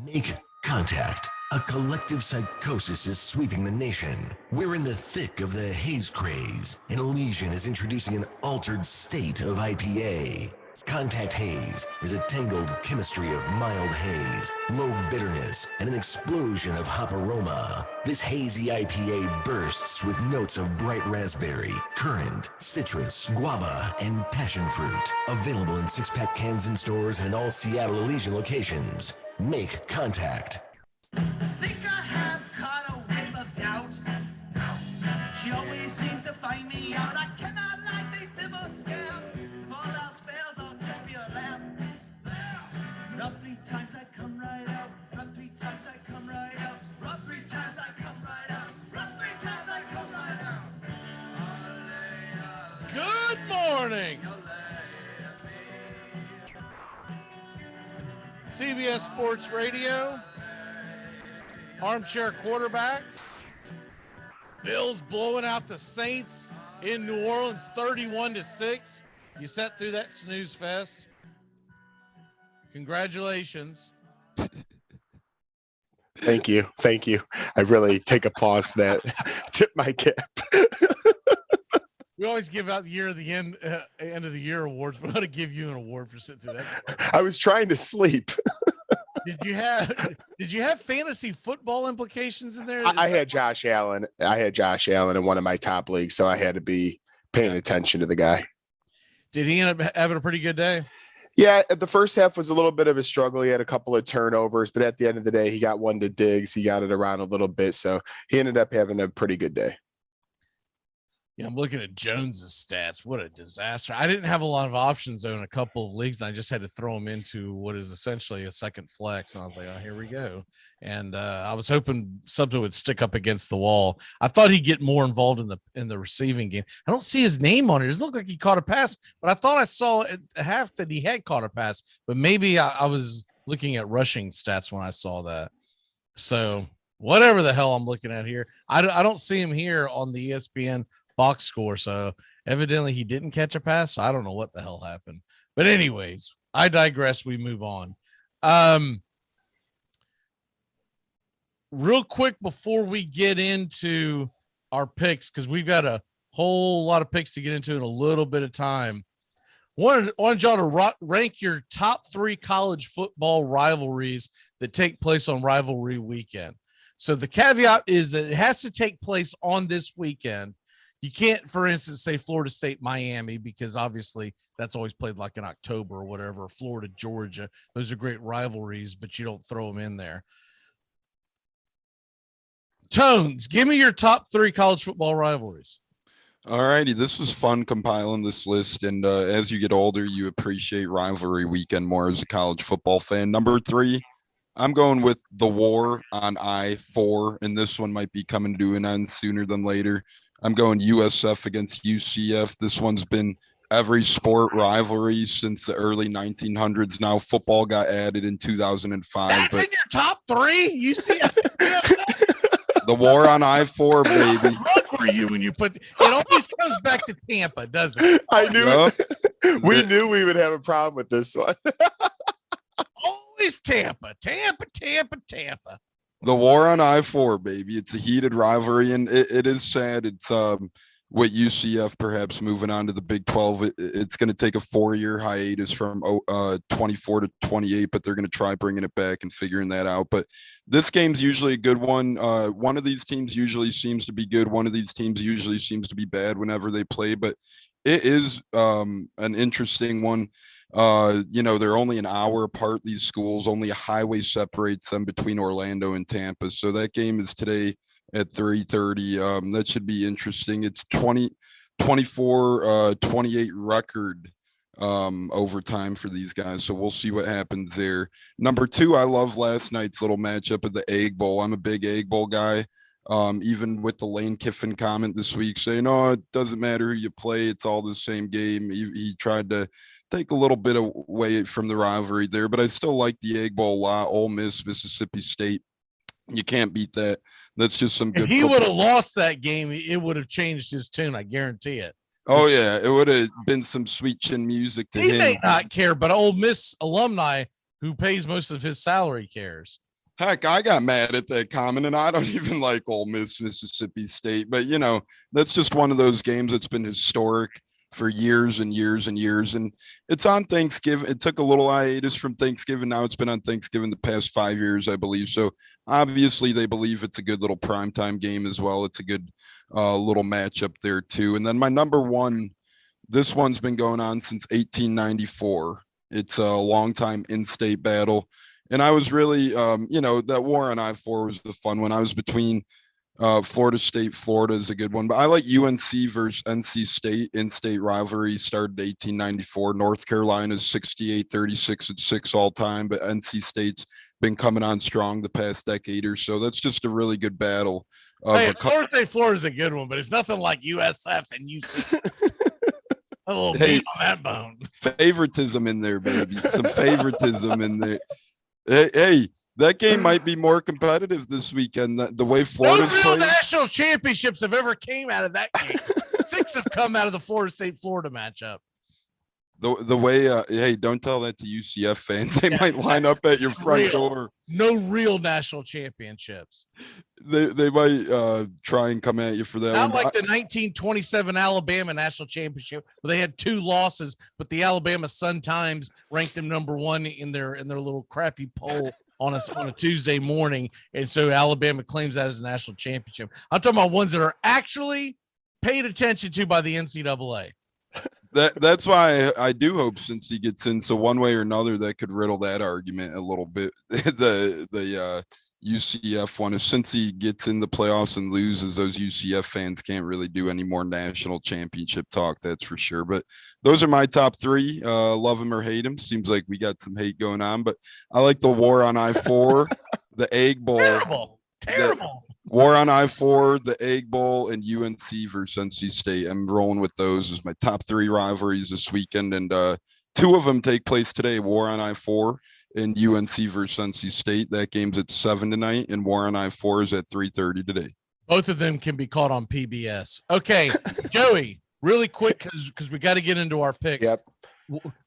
Make contact. A collective psychosis is sweeping the nation. We're in the thick of the haze craze, and Elysian is introducing an altered state of IPA. Contact Haze is a tangled chemistry of mild haze, low bitterness, and an explosion of hop aroma. This hazy IPA bursts with notes of bright raspberry, currant, citrus, guava, and passion fruit. Available in 6-pack cans in stores and in all Seattle Elysian locations. Make contact. Think I have caught a whiff of doubt. She always seems to find me out. I cannot like the bibble scam. If all else fails, I'll just be a lamb. Rough 3 times I come right out. Rough 3 times I come right out. Rough 3 times I come right out. Rough 3 times I come right out. Good morning. CBS Sports Radio. Armchair Quarterbacks. Bills blowing out the Saints in New Orleans 31-6. You sat through that snooze fest. Congratulations. Thank you. Thank you. I really take a pause for that. Tip my cap. We always give out the end of the year awards. We ought to give you an award for sitting through that. I was trying to sleep. Did you have fantasy football implications in there? I had Josh Allen. I had Josh Allen in one of my top leagues, so I had to be paying attention to the guy. Did he end up having a pretty good day? Yeah, the first half was a little bit of a struggle. He had a couple of turnovers, but at the end of the day, he got one to Diggs. He got it around a little bit, so he ended up having a pretty good day. Yeah, I'm looking at Jones's stats. What a disaster. I didn't have a lot of options though in a couple of leagues. And I just had to throw him into what is essentially a second flex. And I was like, oh, here we go. And I was hoping something would stick up against the wall. I thought he'd get more involved in the receiving game. I don't see his name on it. It doesn't look like he caught a pass, but I thought I saw at half that he had caught a pass, but maybe I was looking at rushing stats when I saw that. So whatever the hell I'm looking at here, I don't see him here on the ESPN box score. So evidently he didn't catch a pass. So I don't know what the hell happened, but anyways, I digress. We move on. Real quick before we get into our picks, because we've got a whole lot of picks to get into in a little bit of time. Wanted y'all to rank your top 3 college football rivalries that take place on rivalry weekend. So the caveat is that it has to take place on this weekend. You can't, for instance, say Florida State, Miami, because obviously that's always played like in October or whatever. Florida, Georgia, those are great rivalries, but you don't throw them in there. Tones, give me your top 3 college football rivalries. All righty, this was fun compiling this list, and as you get older, you appreciate rivalry weekend more as a college football fan. Number 3, I'm going with the war on I-4, and this one might be coming to an end sooner than later. I'm going USF against UCF. This one's been every sport rivalry since the early 1900s. Now football got added in 2005. That's but in your top 3? UCF? The war on I-4, baby. How drunk were you when you put it? Always comes back to Tampa, doesn't it? I knew it. We knew we would have a problem with this one. Always Tampa. The war on I-4, baby. It's a heated rivalry, and it is sad. It's with UCF perhaps moving on to the Big 12. It's going to take a 4-year hiatus from 24 to 28, but they're going to try bringing it back and figuring that out. But this game's usually a good one. One of these teams usually seems to be good. One of these teams usually seems to be bad whenever they play, but it is an interesting one. They're only an hour apart, these schools. Only a highway separates them between Orlando and Tampa. So that game is today at 3:30. That should be interesting. It's 24-28 record overtime for these guys. So we'll see what happens there. Number 2, I love last night's little matchup of the Egg Bowl. I'm a big Egg Bowl guy. Even with the Lane Kiffin comment this week saying, oh, it doesn't matter who you play. It's all the same game. He tried to take a little bit away from the rivalry there, but I still like the Egg Bowl a lot. Ole Miss, Mississippi State. You can't beat that. That's just some good. If he would have lost that game, it would have changed his tune. I guarantee it. Oh yeah, it would have been some sweet chin music to him. He may not care, but Ole Miss alumni who pays most of his salary cares. Heck, I got mad at that comment, and I don't even like Ole Miss, Mississippi State. But that's just one of those games that's been historic for years and years and years. And it's on Thanksgiving. It took a little hiatus from Thanksgiving. Now it's been on Thanksgiving the past 5 years, I believe. So obviously they believe it's a good little primetime game as well. It's a good little matchup there too. And then my number 1, this one's been going on since 1894. It's a long time in-state battle. And I was really, that war on I-4 was the fun one. I was between Florida State, Florida is a good one, but I like UNC versus NC State. In-state rivalry started 1894. North Carolina's 68-36-6 all time, but NC State's been coming on strong the past decade or so. That's just a really good battle. Florida State, Florida's a good one, but it's nothing like USF and UC. A little meat on that bone. Favoritism in there, baby. Some favoritism in there. Hey. That game might be more competitive this weekend. The way Florida's no real playing. National championships have ever came out of that game. 6 have come out of the Florida State-Florida matchup. The way, hey, don't tell that to UCF fans. They might line up at your front door. No real national championships. They might try and come at you for that. Not like the 1927 Alabama national championship where they had 2 losses, but the Alabama Sun-Times ranked them number 1 in their little crappy poll on a Tuesday morning. And so Alabama claims that as a national championship. I'm talking about ones that are actually paid attention to by the NCAA. That's why I do hope since he gets in, so one way or another that could riddle that argument a little bit. the UCF one, if since he gets in the playoffs and loses, those UCF fans can't really do any more national championship talk, that's for sure. But those are my top three. Love him or hate him. Seems like we got some hate going on, but I like the war on I-4, the Egg Bowl. Terrible. War on I-4, the Egg Bowl, and UNC versus NC State. I'm rolling with those as my top three rivalries this weekend, and two of them take place today. War on I-4 and UNC versus NC State. That game's at 7 tonight, and War on I-4 is at 3:30 today. Both of them can be caught on PBS. Okay, Joey, really quick because we got to get into our picks. Yep.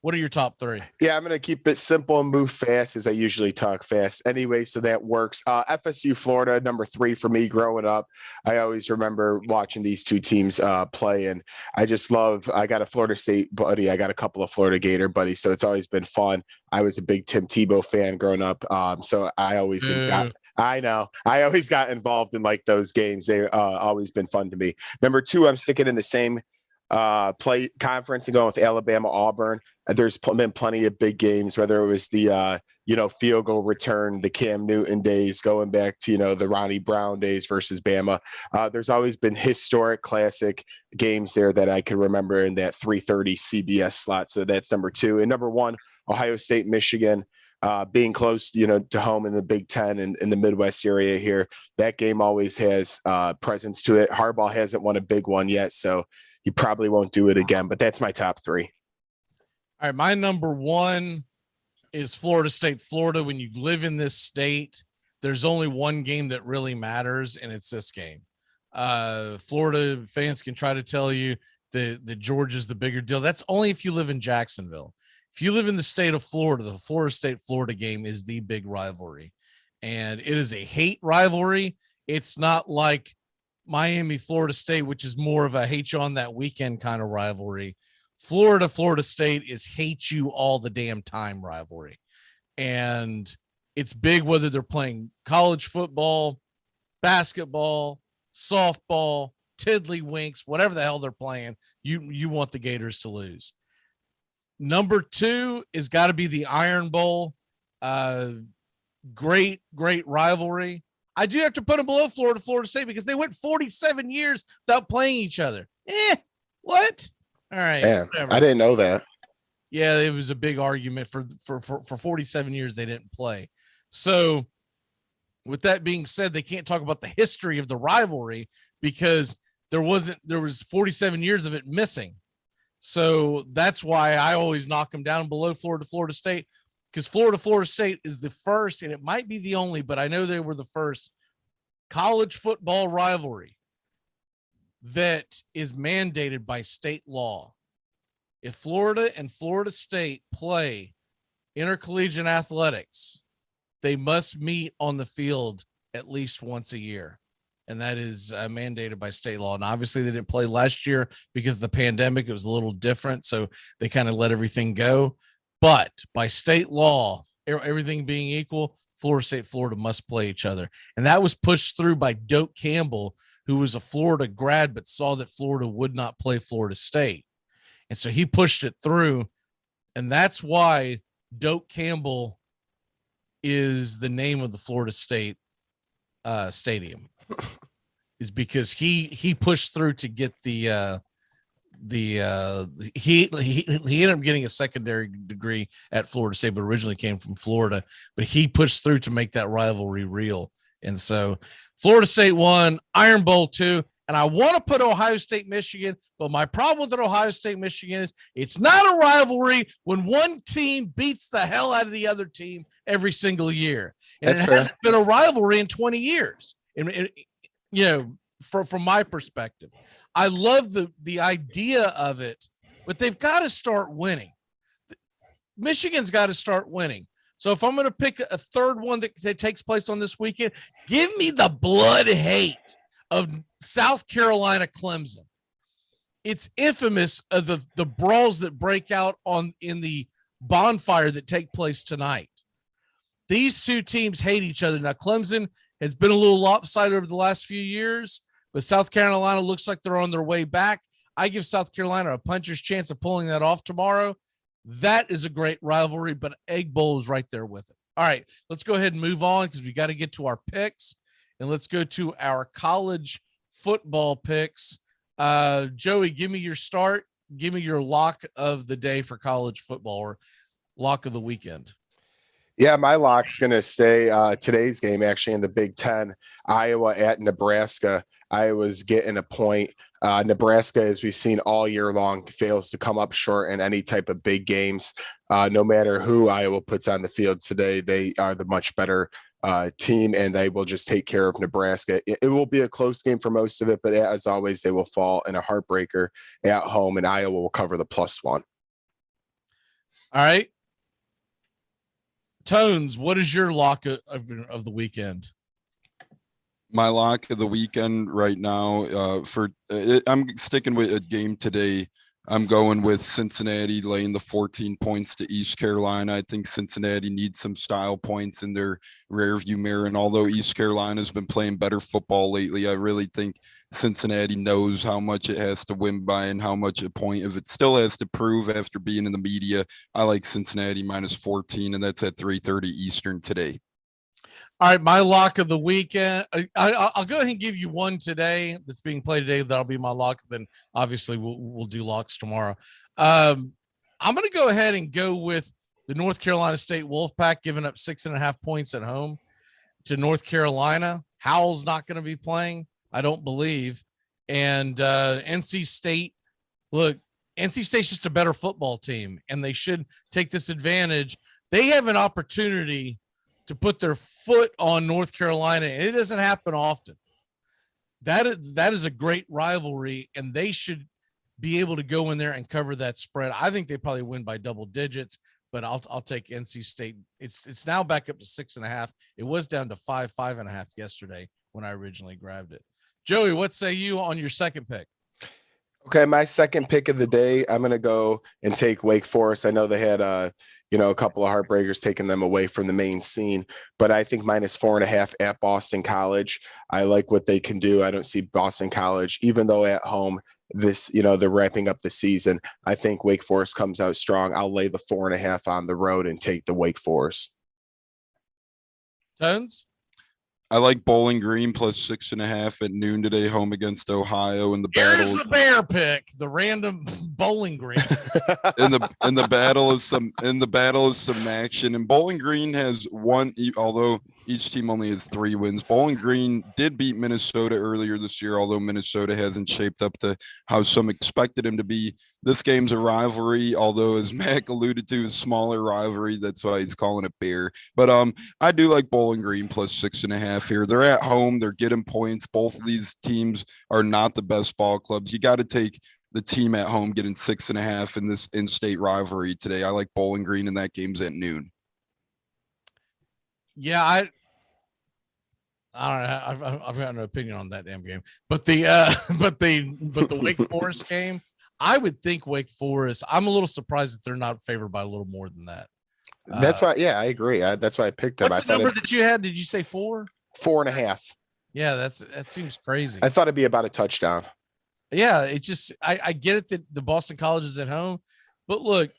What are your top three? Yeah, I'm going to keep it simple and move fast as I usually talk fast anyway, so that works. FSU, Florida, number 3 for me growing up. I always remember watching these two teams play, and I got a Florida State buddy. I got a couple of Florida Gator buddies, so it's always been fun. I was a big Tim Tebow fan growing up, so I always I always got involved in like those games. They always been fun to me. Number 2, I'm sticking in the same play conference and going with Alabama, Auburn. There's been plenty of big games, whether it was the field goal return, the Cam Newton days, going back to the Ronnie Brown days versus Bama. There's always been historic classic games there that I can remember in that 3:30 CBS slot. So that's number 2. And number 1, Ohio State, Michigan. Being close, to home in the Big Ten and in the Midwest area here, that game always has presence to it. Harbaugh hasn't won a big one yet, so he probably won't do it again, but that's my top 3. All right, my number 1 is Florida State, Florida. When you live in this state, there's only one game that really matters, and it's this game. Florida fans can try to tell you that Georgia's the bigger deal. That's only if you live in Jacksonville. If you live in the state of Florida, the Florida State-Florida game is the big rivalry, and it is a hate rivalry. It's not like Miami, Florida State, which is more of a hate you on that weekend kind of rivalry. Florida State is hate you all the damn time rivalry. And it's big whether they're playing college football, basketball, softball, tiddlywinks, whatever the hell they're playing. You want the Gators to lose. Number 2 is got to be the Iron Bowl. Great rivalry. I do have to put them below Florida State because they went 47 years without playing each other. What? All right. Yeah, I didn't know that. Yeah, it was a big argument for 47 years they didn't play. So with that being said, they can't talk about the history of the rivalry because there was 47 years of it missing. So that's why I always knock them down below Florida State. Because Florida State is the first, and it might be the only, but I know they were the first college football rivalry that is mandated by state law. If Florida and Florida State play intercollegiate athletics, they must meet on the field at least once a year. And that is mandated by state law. And obviously they didn't play last year because of the pandemic. It was a little different. So they kind of let everything go. But by state law, everything being equal, Florida State, Florida must play each other. And that was pushed through by Doak Campbell, who was a Florida grad, but saw that Florida would not play Florida State. And so he pushed it through. And that's why Doak Campbell is the name of the Florida State stadium, is because he pushed through to get he ended up getting a secondary degree at Florida State, but originally came from Florida, but he pushed through to make that rivalry real. And so Florida State won, Iron Bowl 2, and I want to put Ohio State, Michigan, but my problem with Ohio State, Michigan is it's not a rivalry when one team beats the hell out of the other team every single year. And it hasn't been a rivalry in 20 years. And from my perspective, I love the idea of it, but they've got to start winning. Michigan's got to start winning. So if I'm going to pick a third one that takes place on this weekend, give me the blood hate of South Carolina Clemson. It's infamous of the brawls that break out in the bonfire that take place tonight. These two teams hate each other. Now, Clemson has been a little lopsided over the last few years, but South Carolina looks like they're on their way back. I give South Carolina a puncher's chance of pulling that off tomorrow. That is a great rivalry, but Egg Bowl is right there with it. All right, let's go ahead and move on because we got to get to our picks, and let's go to our college football picks. Joey, give me your start. Give me your lock of the day for college football, or lock of the weekend. Yeah, my lock's going to stay today's game, actually, in the Big Ten, Iowa at Nebraska. Iowa's getting a point. Nebraska, as we've seen all year long, fails to come up short in any type of big games. No matter who Iowa puts on the field today, they are the much better team, and they will just take care of Nebraska. It will be a close game for most of it, but as always, they will fall in a heartbreaker at home, and Iowa will cover the +1. All right. Tones, what is your lock of the weekend? My lock of the weekend right now, I'm sticking with a game today. I'm going with Cincinnati laying the 14 points to East Carolina. I think Cincinnati needs some style points in their rearview mirror. And although East Carolina's been playing better football lately, I really think Cincinnati knows how much it has to win by and how much a point if it still has to prove after being in the media. I like Cincinnati -14, and that's at 3:30 Eastern today. All right, my lock of the weekend. I'll go ahead and give you one today that's being played today. That'll be my lock. Then obviously we'll do locks tomorrow. I'm going to go ahead and go with the North Carolina State Wolfpack giving up 6.5 points at home to North Carolina. Howell's not going to be playing, I don't believe. And NC State, look, NC State's just a better football team, and they should take this advantage. They have an opportunity to put their foot on North Carolina, and it doesn't happen often. That is a great rivalry, and they should be able to go in there and cover that spread. I think they probably win by double digits, but I'll take NC State. It's now back up to 6.5. It was down to 5.5 yesterday when I originally grabbed it. Joey, what say you on your second pick? Okay, my second pick of the day, I'm going to go and take Wake Forest. I know they had a couple of heartbreakers taking them away from the main scene, but I think -4.5 at Boston College. I like what they can do. I don't see Boston College, even though at home they're wrapping up the season. I think Wake Forest comes out strong. I'll lay the 4.5 on the road and take the Wake Forest. Tones? I like Bowling Green +6.5 at noon today, home against Ohio in the battle. Here's the bear pick, the random Bowling Green. in the battle of some action. And Bowling Green has one, although each team only has 3 wins. Bowling Green did beat Minnesota earlier this year, although Minnesota hasn't shaped up to how some expected him to be. This game's a rivalry, although as Mac alluded to, a smaller rivalry. That's why he's calling it bear. But I do like Bowling Green +6.5 here. They're at home. They're getting points. Both of these teams are not the best ball clubs. You got to take the team at home getting 6.5 in this in-state rivalry today. I like Bowling Green, and that game's at noon. Yeah, I don't know. I've got no opinion on that damn game, but the Wake Forest game, I would think Wake Forest. I'm a little surprised that they're not favored by a little more than that. That's why. Yeah, I agree. That's why I picked them. What's the number that you had? Did you say 4? 4.5. Yeah, that seems crazy. I thought it'd be about a touchdown. Yeah, it just I get it that the Boston College is at home, but look,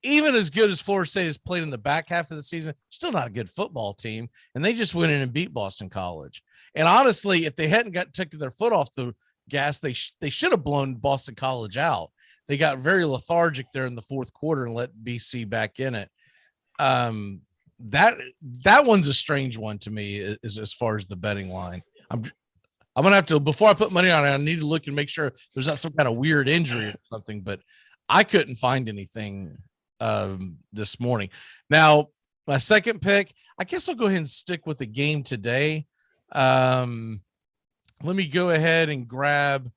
even as good as Florida State has played in the back half of the season, still not a good football team, and they just went in and beat Boston College. And honestly, if they hadn't taken their foot off the gas, they should have blown Boston College out. They got very lethargic there in the fourth quarter and let BC back in it. That one's a strange one to me as far as the betting line. I'm gonna have to, before I put money on it, I need to look and make sure there's not some kind of weird injury or something, but I couldn't find anything this morning. Now, my second pick, I guess I'll go ahead and stick with the game today. Let me go ahead and grab,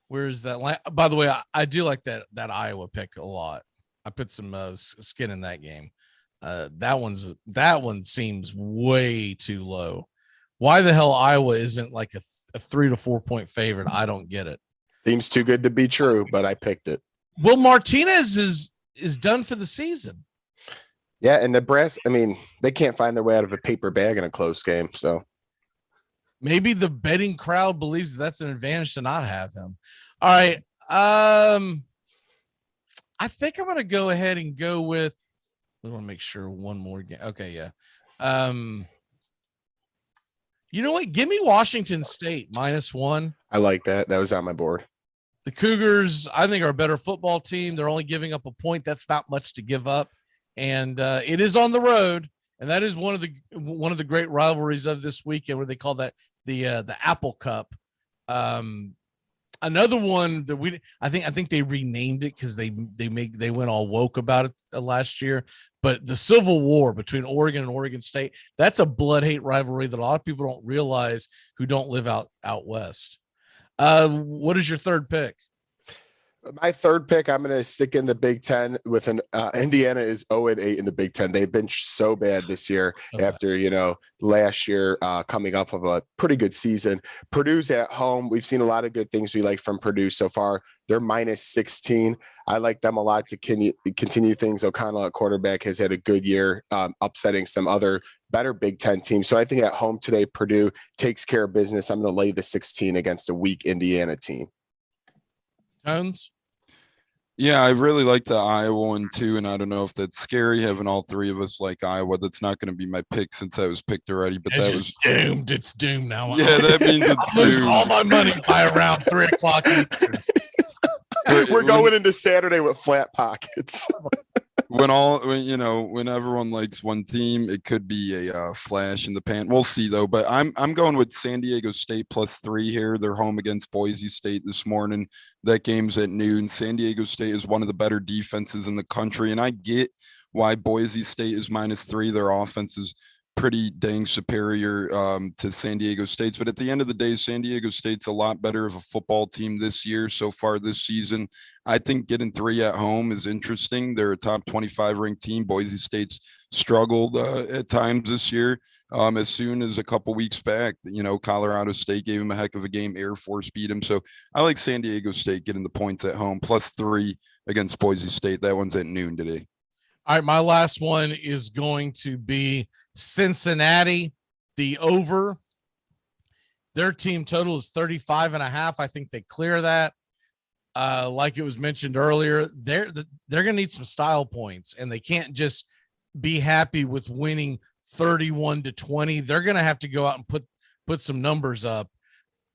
where's that line? By the way, I do like that Iowa pick a lot. I put some skin in that game. That one seems way too low. Why the hell Iowa isn't like a 3 to 4 point favorite? I don't get it. Seems too good to be true, but I picked it. Well, Martinez is done for the season. Yeah, and Nebraska, I mean, they can't find their way out of a paper bag in a close game. So maybe the betting crowd believes that's an advantage to not have him. All right. I think I'm going to go ahead and go with, I want to make sure one more game. Okay. Yeah. You know what? Give me Washington State -1. I like that. That was on my board. The Cougars, I think, are a better football team. They're only giving up a point. That's not much to give up. And it is on the road. And that is one of the great rivalries of this weekend, where they call that the Apple Cup. Another one that I think they renamed it because they went all woke about it last year. But the Civil War between Oregon and Oregon State, that's a blood-hate rivalry that a lot of people don't realize who don't live out west. What is your third pick? My third pick, I'm going to stick in the Big Ten with Indiana is 0-8 in the Big Ten. They've been so bad this year after, last year coming up of a pretty good season. Purdue's at home. We've seen a lot of good things we like from Purdue so far. They're -16. I like them a lot to continue things. O'Connell at quarterback has had a good year, upsetting some other better Big Ten teams. So I think at home today, Purdue takes care of business. I'm going to lay the 16 against a weak Indiana team. Jones? Yeah, I really like the Iowa one too, and I don't know if that's scary having all three of us like Iowa. That's not going to be my pick since I was picked already. But that was doomed. It's doomed now. Yeah, that means it's I'm losing all my money by around 3:00. We're going into Saturday with flat pockets. when everyone likes one team, it could be a flash in the pan. We'll see though. But I'm going with San Diego State +3 here. They're home against Boise State this morning. That game's at noon. San Diego State is one of the better defenses in the country, and I get why Boise State is -3. Their offense is pretty dang superior to San Diego State's. But at the end of the day, San Diego State's a lot better of a football team this year so far this season. I think getting 3 at home is interesting. They're a top 25 ranked team. Boise State's struggled at times this year. As soon as a couple weeks back, Colorado State gave him a heck of a game. Air Force beat him. So I like San Diego State getting the points at home, +3 against Boise State. That one's at noon today. All right, my last one is going to be Cincinnati, the over. Their team total is 35.5. I think they clear that. Like it was mentioned earlier, they're going to need some style points, and they can't just be happy with winning 31-20. They're going to have to go out and put some numbers up,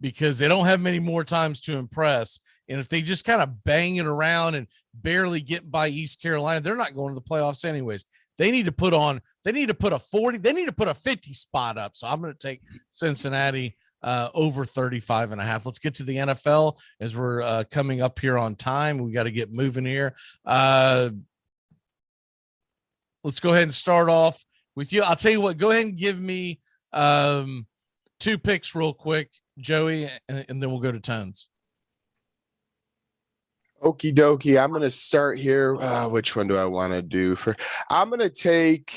because they don't have many more times to impress. And if they just kind of bang it around and barely get by East Carolina, they're not going to the playoffs anyways. They need to put a 40, they need to put a 50 spot up. So I'm going to take Cincinnati over 35.5. Let's get to the NFL as we're coming up here on time. We got to get moving here. Let's go ahead and start off with you. I'll tell you what, go ahead and give me 2 picks real quick, Joey, and then we'll go to Tones. Okie dokie. I'm going to start here. Which one do I want to do? I'm going to take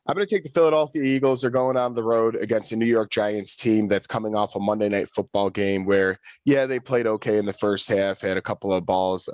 the Philadelphia Eagles. They're going on the road against a New York Giants team that's coming off a Monday Night Football game where, they played okay in the first half, had a couple of balls,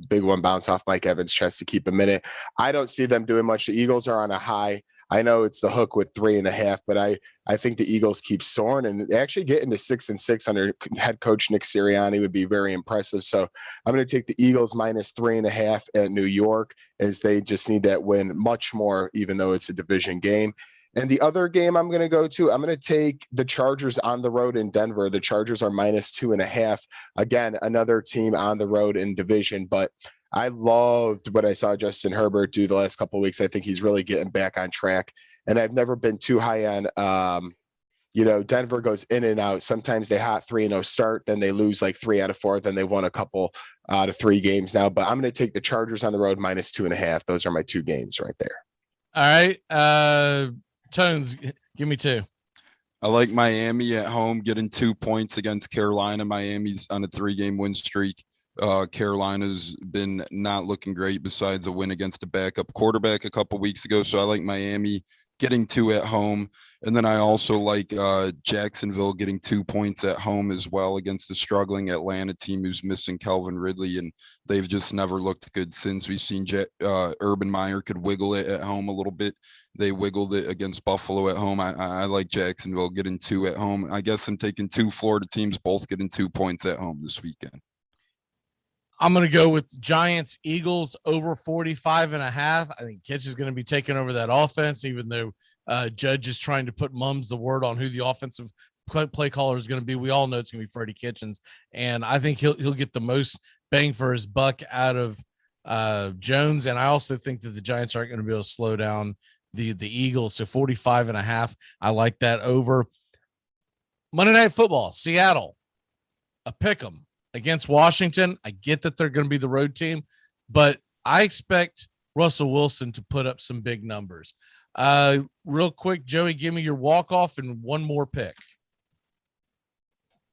big one bounce off Mike Evans' chest to keep a minute. I don't see them doing much. The Eagles are on a high. I know it's the hook with 3.5, but I think the Eagles keep soaring, and actually getting to 6-6 under head coach Nick Sirianni would be very impressive. So I'm going to take the Eagles -3.5 at New York, as they just need that win much more, even though it's a division game. And the other game I'm going to go to, I'm going to take the Chargers on the road in Denver. The Chargers are -2.5. Again, another team on the road in division, but I loved what I saw Justin Herbert do the last couple of weeks. I think he's really getting back on track. And I've never been too high on, Denver goes in and out. Sometimes they hot 3-0 start, then they lose like 3 out of 4. Then they won a couple out of 3 games now. But I'm going to take the Chargers on the road -2.5. Those are my 2 games right there. All right. Tones, give me 2. I like Miami at home getting 2 points against Carolina. Miami's on a 3-game win streak. Carolina's been not looking great besides a win against a backup quarterback a couple weeks ago. So I like Miami getting 2 at home. And then I also like Jacksonville getting 2 points at home as well against the struggling Atlanta team who's missing Calvin Ridley. And they've just never looked good since. We've seen Urban Meyer could wiggle it at home a little bit. They wiggled it against Buffalo at home. I like Jacksonville getting 2 at home. I guess I'm taking 2 Florida teams, both getting 2 points at home this weekend. I'm going to go with Giants Eagles over 45.5. I think Kitch is going to be taking over that offense, even though Judge is trying to put mums the word on who the offensive play caller is going to be. We all know it's going to be Freddie Kitchens, and I think he'll get the most bang for his buck out of Jones. And I also think that the Giants aren't going to be able to slow down the Eagles. So 45.5. I like that over. Monday Night Football, Seattle, a pick 'em against Washington. I get that they're going to be the road team, but I expect Russell Wilson to put up some big numbers. Real quick, Joey, give me your walk-off and one more pick.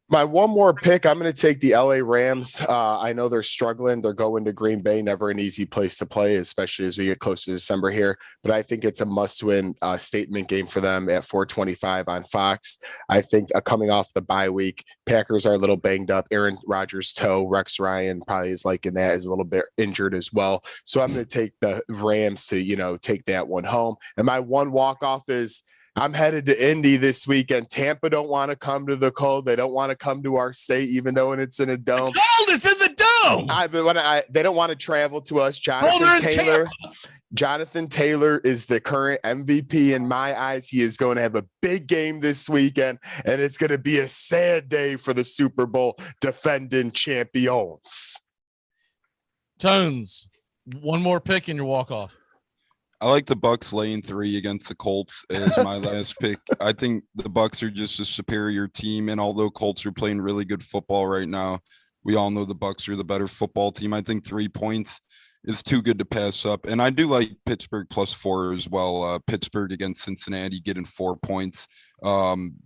My one more pick, I'm going to take the LA Rams. I know they're struggling. They're going to Green Bay, never an easy place to play, especially as we get close to December here. But I think it's a must-win statement game for them at 4:25 on Fox. I think coming off the bye week, Packers are a little banged up. Aaron Rodgers' toe, Rex Ryan probably is liking that, is a little bit injured as well. So I'm going to take the Rams to, take that one home. And my one walk-off is, I'm headed to Indy this weekend. Tampa don't want to come to the cold. They don't want to come to our state, even though it's in a dome. Cold, it's in the dome. They don't want to travel to us. Jonathan Taylor is the current MVP in my eyes. He is going to have a big game this weekend, and it's going to be a sad day for the Super Bowl defending champions. Tones, one more pick in your walk-off. I like the Bucks laying 3 against the Colts as my last pick. I think the Bucks are just a superior team, and although Colts are playing really good football right now, we all know the Bucks are the better football team. I think 3 points is too good to pass up, and I do like Pittsburgh +4 as well. Pittsburgh against Cincinnati getting 4 points.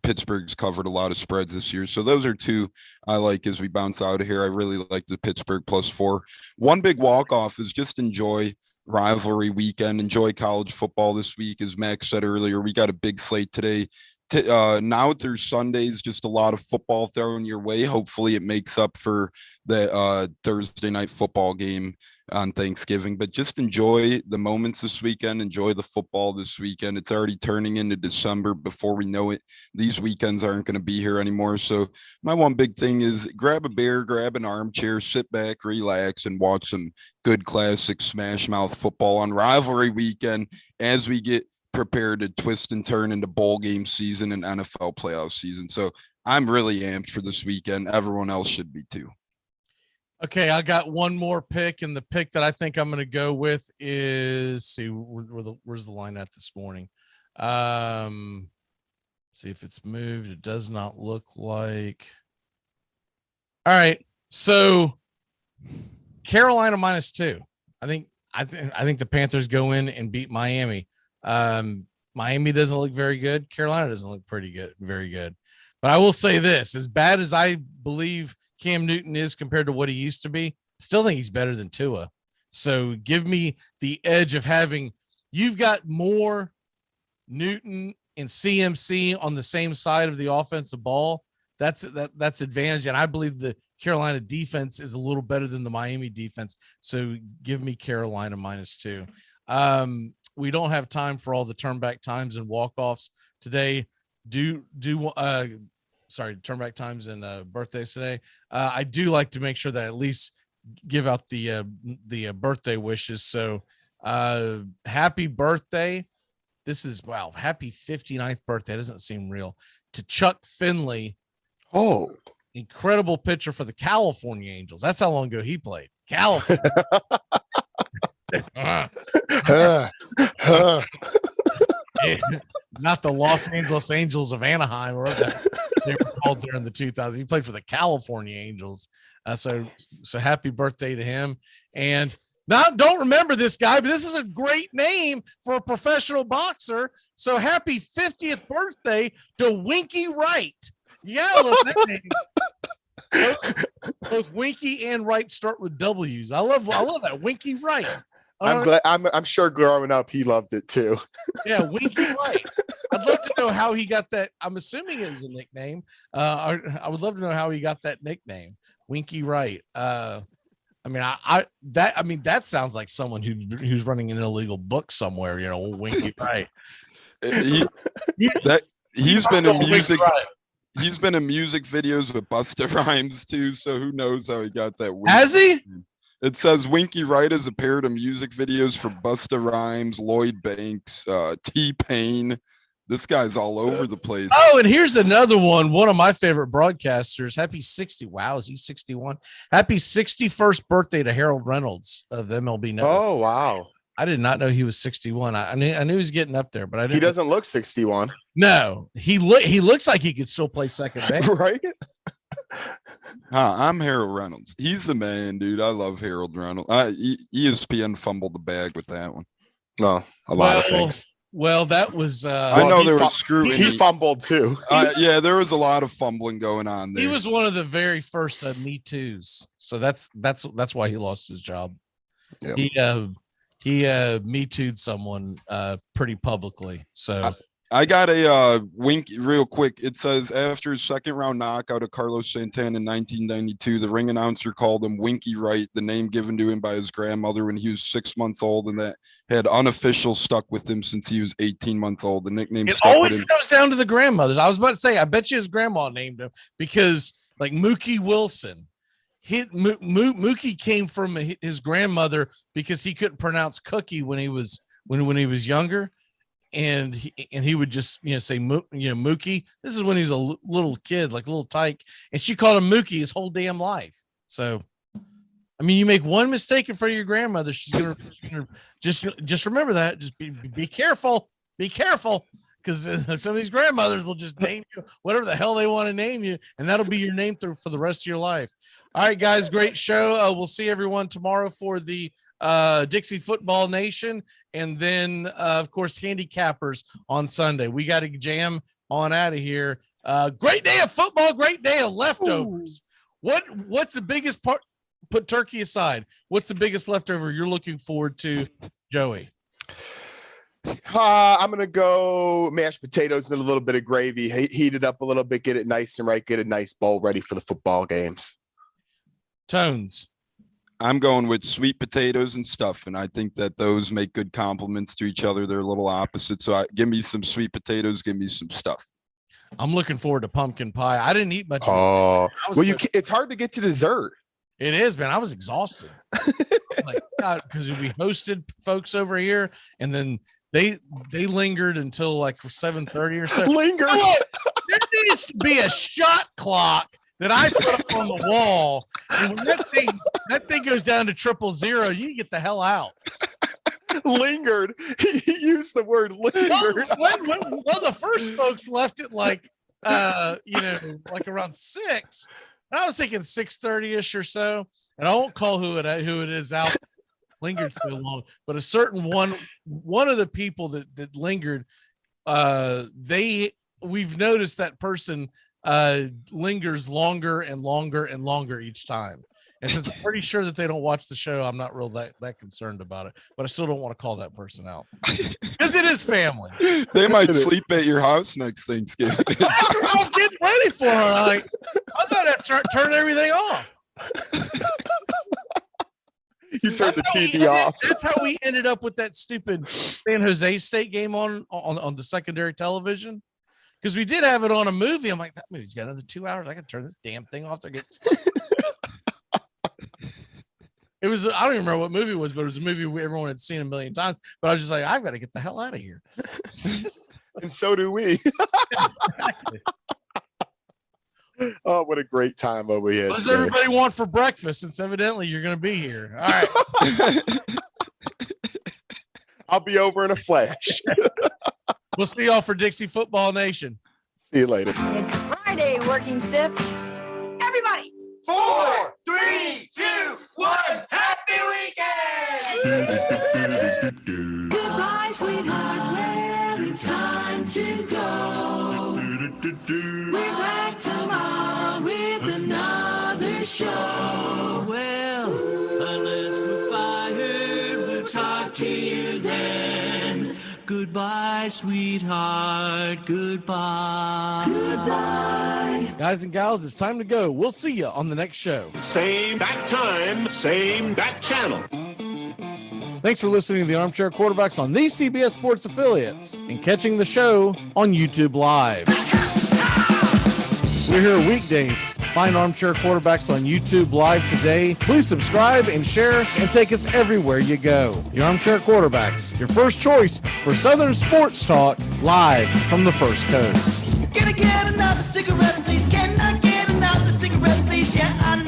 Pittsburgh's covered a lot of spreads this year, so those are 2 I like as we bounce out of here. I really like the Pittsburgh +4. One big walk-off is just enjoy rivalry weekend, enjoy college football this week. As Max said earlier, we got a big slate today. Now through Sundays, just a lot of football thrown your way. Hopefully it makes up for the Thursday night football game on Thanksgiving, but just enjoy the moments this weekend. Enjoy the football this weekend. It's already turning into December. Before we know it, these weekends aren't going to be here anymore. So my one big thing is grab a beer, grab an armchair, sit back, relax, and watch some good classic smash mouth football on rivalry weekend as we get prepared to twist and turn into bowl game season and NFL playoff season. So I'm really amped for this weekend. Everyone else should be too. Okay, I got one more pick, and the pick that I think I'm going to go with is, where's the line at this morning? See if it's moved. It does not look like. All right, so Carolina -2. I think the Panthers go in and beat Miami. Miami doesn't look very good. Carolina doesn't look very good. But I will say this, as bad as I believe Cam Newton is compared to what he used to be, still think he's better than Tua. So give me the edge of you've got more Newton and CMC on the same side of the offensive ball. That's advantage. And I believe the Carolina defense is a little better than the Miami defense. So give me Carolina -2. We don't have time for all the turnback times and walk-offs today. Turnback times and birthdays today. I do like to make sure that I at least give out the birthday wishes. So happy birthday. This is, happy 59th birthday. It doesn't seem real. To Chuck Finley. Oh, incredible pitcher for the California Angels. That's how long ago he played. California. Not the Los Angeles Angels of Anaheim, or that they were called during the 2000s. He played for the California Angels. So happy birthday to him. And now, don't remember this guy, but this is a great name for a professional boxer. So happy 50th birthday to Winky Wright. Yeah, I love that name. Both Winky and Wright start with W's. I love that. Winky Wright. I'm glad. I'm sure growing up he loved it too. Yeah, Winky Wright. I'd love to know how he got that. I'm assuming it was a nickname. I would love to know how he got that nickname, Winky Wright. I mean, that sounds like someone who's running an illegal book somewhere. You know, Winky Wright. He's been in music. He's been in music videos with Busta Rhymes too. So who knows how he got that? Has he? It says Winky Wright has appeared in music videos for Busta Rhymes, Lloyd Banks, T-Pain. This guy's all over the place. Oh, and here's another one. One of my favorite broadcasters. Happy 60. Wow, is he 61? Happy 61st birthday to Harold Reynolds of the MLB Network. Oh, wow. I did not know he was 61. I knew he was getting up there, but I didn't. He doesn't look 61. No, he looks like he could still play second base. Right? I'm Harold Reynolds. He's the man, dude. I love Harold Reynolds. ESPN fumbled the bag with that one. No, a lot of things. Well, that was. I know there was screwing. He fumbled too. Yeah, there was a lot of fumbling going on there. He was one of the very first Me Too's, so that's why he lost his job. Yep. He Me Too'd someone pretty publicly. So I got a wink real quick. It says after his second round knockout of Carlos Santana in 1992, the ring announcer called him Winky Wright, the name given to him by his grandmother when he was 6 months old, and that had unofficial stuck with him since he was 18 months old. The nickname it stuck always with him. goes down to the grandmothers. I was about to say, I bet you his grandma named him because, like Mookie Wilson, Mookie came from his grandmother because he couldn't pronounce cookie when he was younger. And he would just say Mookie. This is when he was a little kid, like a little tyke, and she called him Mookie his whole damn life. So, I mean, you make one mistake in front of your grandmother, she's gonna just remember that. Just be careful, because some of these grandmothers will just name you whatever the hell they want to name you, and that'll be your name for the rest of your life. All right, guys, great show. We'll see everyone tomorrow for the Dixie Football Nation, and then of course handicappers on Sunday. We got to jam on out of here. Great day of football, great day of leftovers. What's the biggest part? Put turkey aside, what's the biggest leftover you're looking forward to, Joey? I'm gonna go mashed potatoes and a little bit of gravy. Heat it up a little bit, get it nice and right, get a nice bowl ready for the football games. Tones. I'm going with sweet potatoes and stuff, and I think that those make good compliments to each other. They're a little opposite, so give me some sweet potatoes, give me some stuff. I'm looking forward to pumpkin pie. I didn't eat much. Oh, well, it's hard to get to dessert. It is, man. I was exhausted. I was like, God, because we hosted folks over here, and then they lingered until like 7:30 or so. Lingered. There needs to be a shot clock that I put up on the wall, and when that thing goes down to 000, you get the hell out. Lingered. He used the word lingered. Well, the first folks left it like like around 6. And I was thinking 6:30-ish or so, and I won't call who it is out. Lingered so long, but a certain one of the people that lingered, we've noticed that person lingers longer and longer and longer each time. And since I'm pretty sure that they don't watch the show, I'm not real that concerned about it. But I still don't want to call that person out because it is family. They might sleep at your house next Thanksgiving. I was getting ready for it. I thought I'd turn everything off. You turned the TV off. That's how we ended up with that stupid San Jose State game on the secondary television. Because we did have it on a movie. I'm like, that movie's got another 2 hours. I can turn this damn thing off. It was, I don't even remember what movie it was, but it was a movie everyone had seen a million times. But I was just like, I've got to get the hell out of here. And so do we. Exactly. Oh, what a great time we had. What does everybody want for breakfast? Since evidently you're going to be here. All right. I'll be over in a flash. We'll see y'all for Dixie Football Nation. See you later. It's Friday, working stiffs. Everybody. 4, 3, 2, 1. Happy weekend! Goodbye, sweetheart. Well, it's time to go. We're back tomorrow with another show. Well, unless we're fired, we're tired. Goodbye, sweetheart. Goodbye. Goodbye. Guys and gals, it's time to go. We'll see you on the next show. Same bat time, same bat channel. Thanks for listening to the Armchair Quarterbacks on these CBS Sports affiliates and catching the show on YouTube Live. We're here weekdays. Find Armchair Quarterbacks on YouTube Live today. Please subscribe and share and take us everywhere you go. The Armchair Quarterbacks, your first choice for Southern sports talk, live from the First Coast. Can I get another cigarette, please? Can I get another cigarette, please? Yeah, I know.